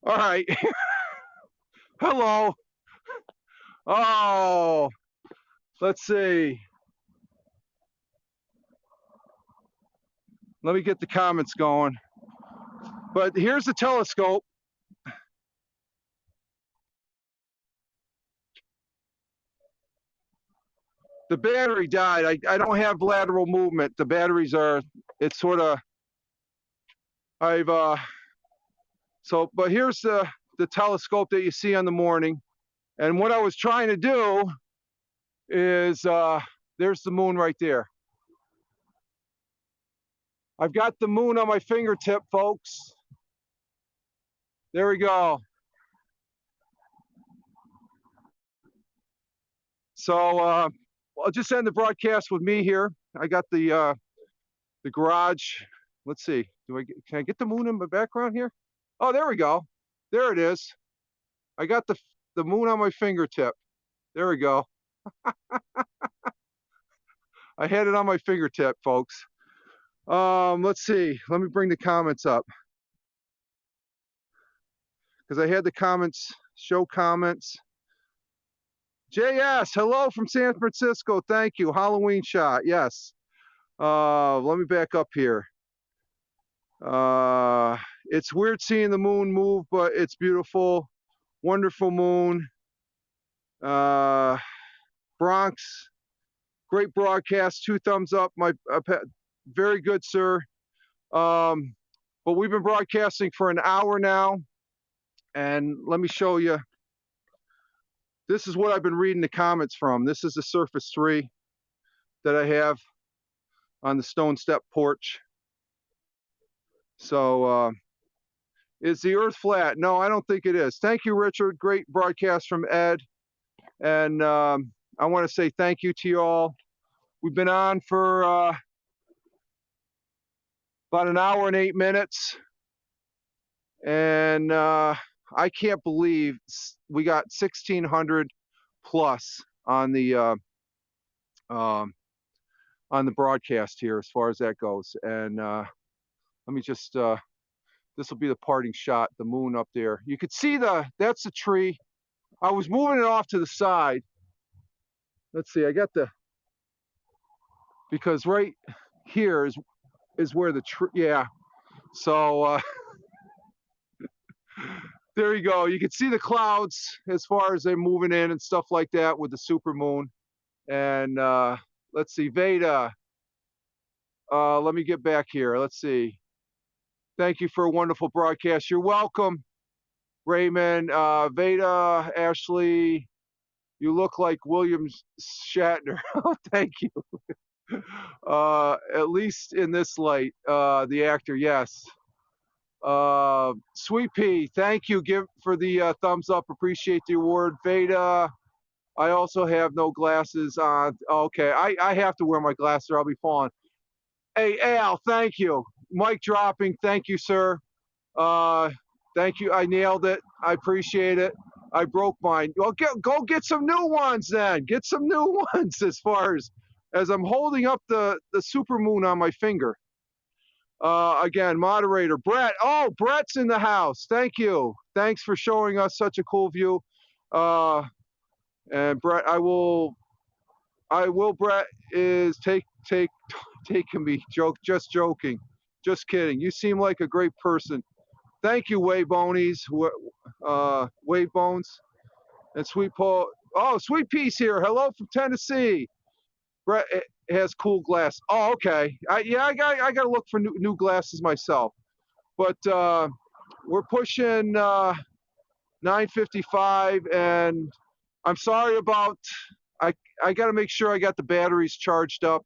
All right. Hello. Oh, let's see. Let me get the comments going. But here's the telescope. The battery died. I don't have lateral movement. The batteries are, it's sort of, but here's the telescope that you see on the morning. And what I was trying to do is, there's the moon right there. I've got the moon on my fingertip, folks. There we go. So I'll just end the broadcast with me here. I got the garage. Let's see. Can I get the moon in my background here? Oh, there we go. There it is. I got the moon on my fingertip. There we go. I had it on my fingertip, folks. Let's see. Let me bring the comments up, because I had the comments, show comments. JS, hello from San Francisco. Thank you. Halloween shot. Yes. Let me back up here. It's weird seeing the moon move, but it's beautiful. Wonderful moon. Bronx, great broadcast. 2 thumbs up. Very good, sir. But we've been broadcasting for an hour now, and let me show you. This is what I've been reading the comments from. This is the Surface 3 that I have on the stone step porch. So, is the earth flat? No, I don't think it is. Thank you, Richard. Great broadcast from Ed. And I want to say thank you to you all. We've been on for about an hour and 8 minutes. And I can't believe we got 1,600 plus on the broadcast here, as far as that goes. And let me just, this will be the parting shot, the moon up there. You could see that's the tree. I was moving it off to the side. Let's see, I got because right here is where the tree, yeah. So, there you go. You can see the clouds as far as they're moving in and stuff like that with the super moon. And let's see, Veda. Let me get back here. Let's see. Thank you for a wonderful broadcast. You're welcome, Raymond. Veda, Ashley, you look like William Shatner. Thank you. At least in this light, the actor, yes. Sweet Pea, thank you for the thumbs up. Appreciate the award. Veda, I also have no glasses on. Okay, I have to wear my glasses or I'll be falling. Hey, Al, thank you. Mic dropping, thank you, sir. Thank you, I nailed it. I appreciate it. I broke mine. Well, go get some new ones then. Get some new ones as far as I'm holding up the super moon on my finger. Again, moderator, Brett. Oh, Brett's in the house. Thank you. Thanks for showing us such a cool view. And Brett, I will, Brett is taking me, just joking. Just kidding. You seem like a great person. Thank you, Way Bonies, Way Bones, and Sweet Paul. Oh, Sweet Peace here. Hello from Tennessee. Brett has cool glass. Oh, okay. I got to look for new glasses myself. But we're pushing 9:55, and I'm sorry about. I got to make sure I got the batteries charged up.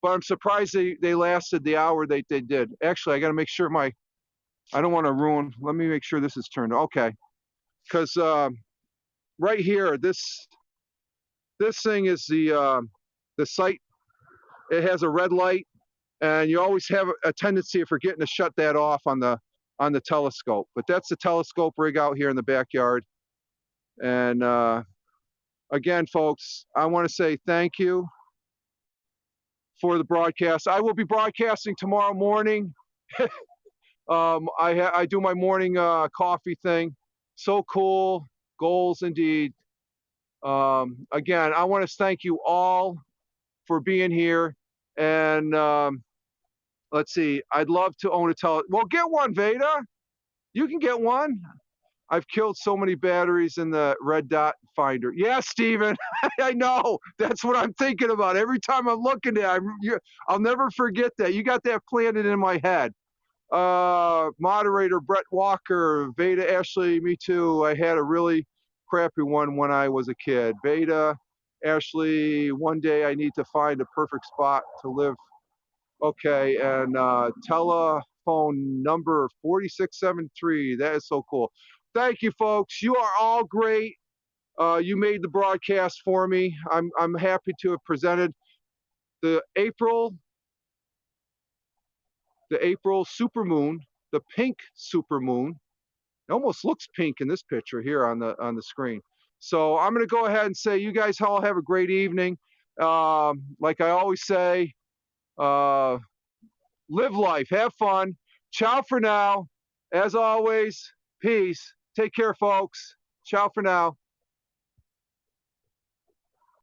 But I'm surprised they lasted the hour they did. Actually, I got to make sure I don't want to ruin. Let me make sure this is turned. Okay, because right here, this thing is the sight. It has a red light, and you always have a tendency of forgetting to shut that off on the telescope. But that's the telescope rig out here in the backyard. And again, folks, I want to say thank you for the broadcast. I will be broadcasting tomorrow morning. I do my morning coffee thing. So cool. Goals indeed. Again, I want to thank you all for being here. And let's see, I'd love to own a well, get one, Veda. You can get one. I've killed so many batteries in the red dot finder. Yeah, Steven, I know. That's what I'm thinking about. Every time I'm looking at it, I'll never forget that. You got that planted in my head. Moderator Brett Walker, Veda Ashley, me too. I had a really crappy one when I was a kid. Beta, Ashley, one day I need to find a perfect spot to live. Okay, and telephone number 4673. That is so cool. Thank you, folks. You are all great. You made the broadcast for me. I'm happy to have presented the April supermoon, the pink supermoon. It almost looks pink in this picture here on the screen. So I'm going to go ahead and say, you guys all have a great evening. Like I always say, live life, have fun. Ciao for now. As always, peace. Take care, folks. Ciao for now.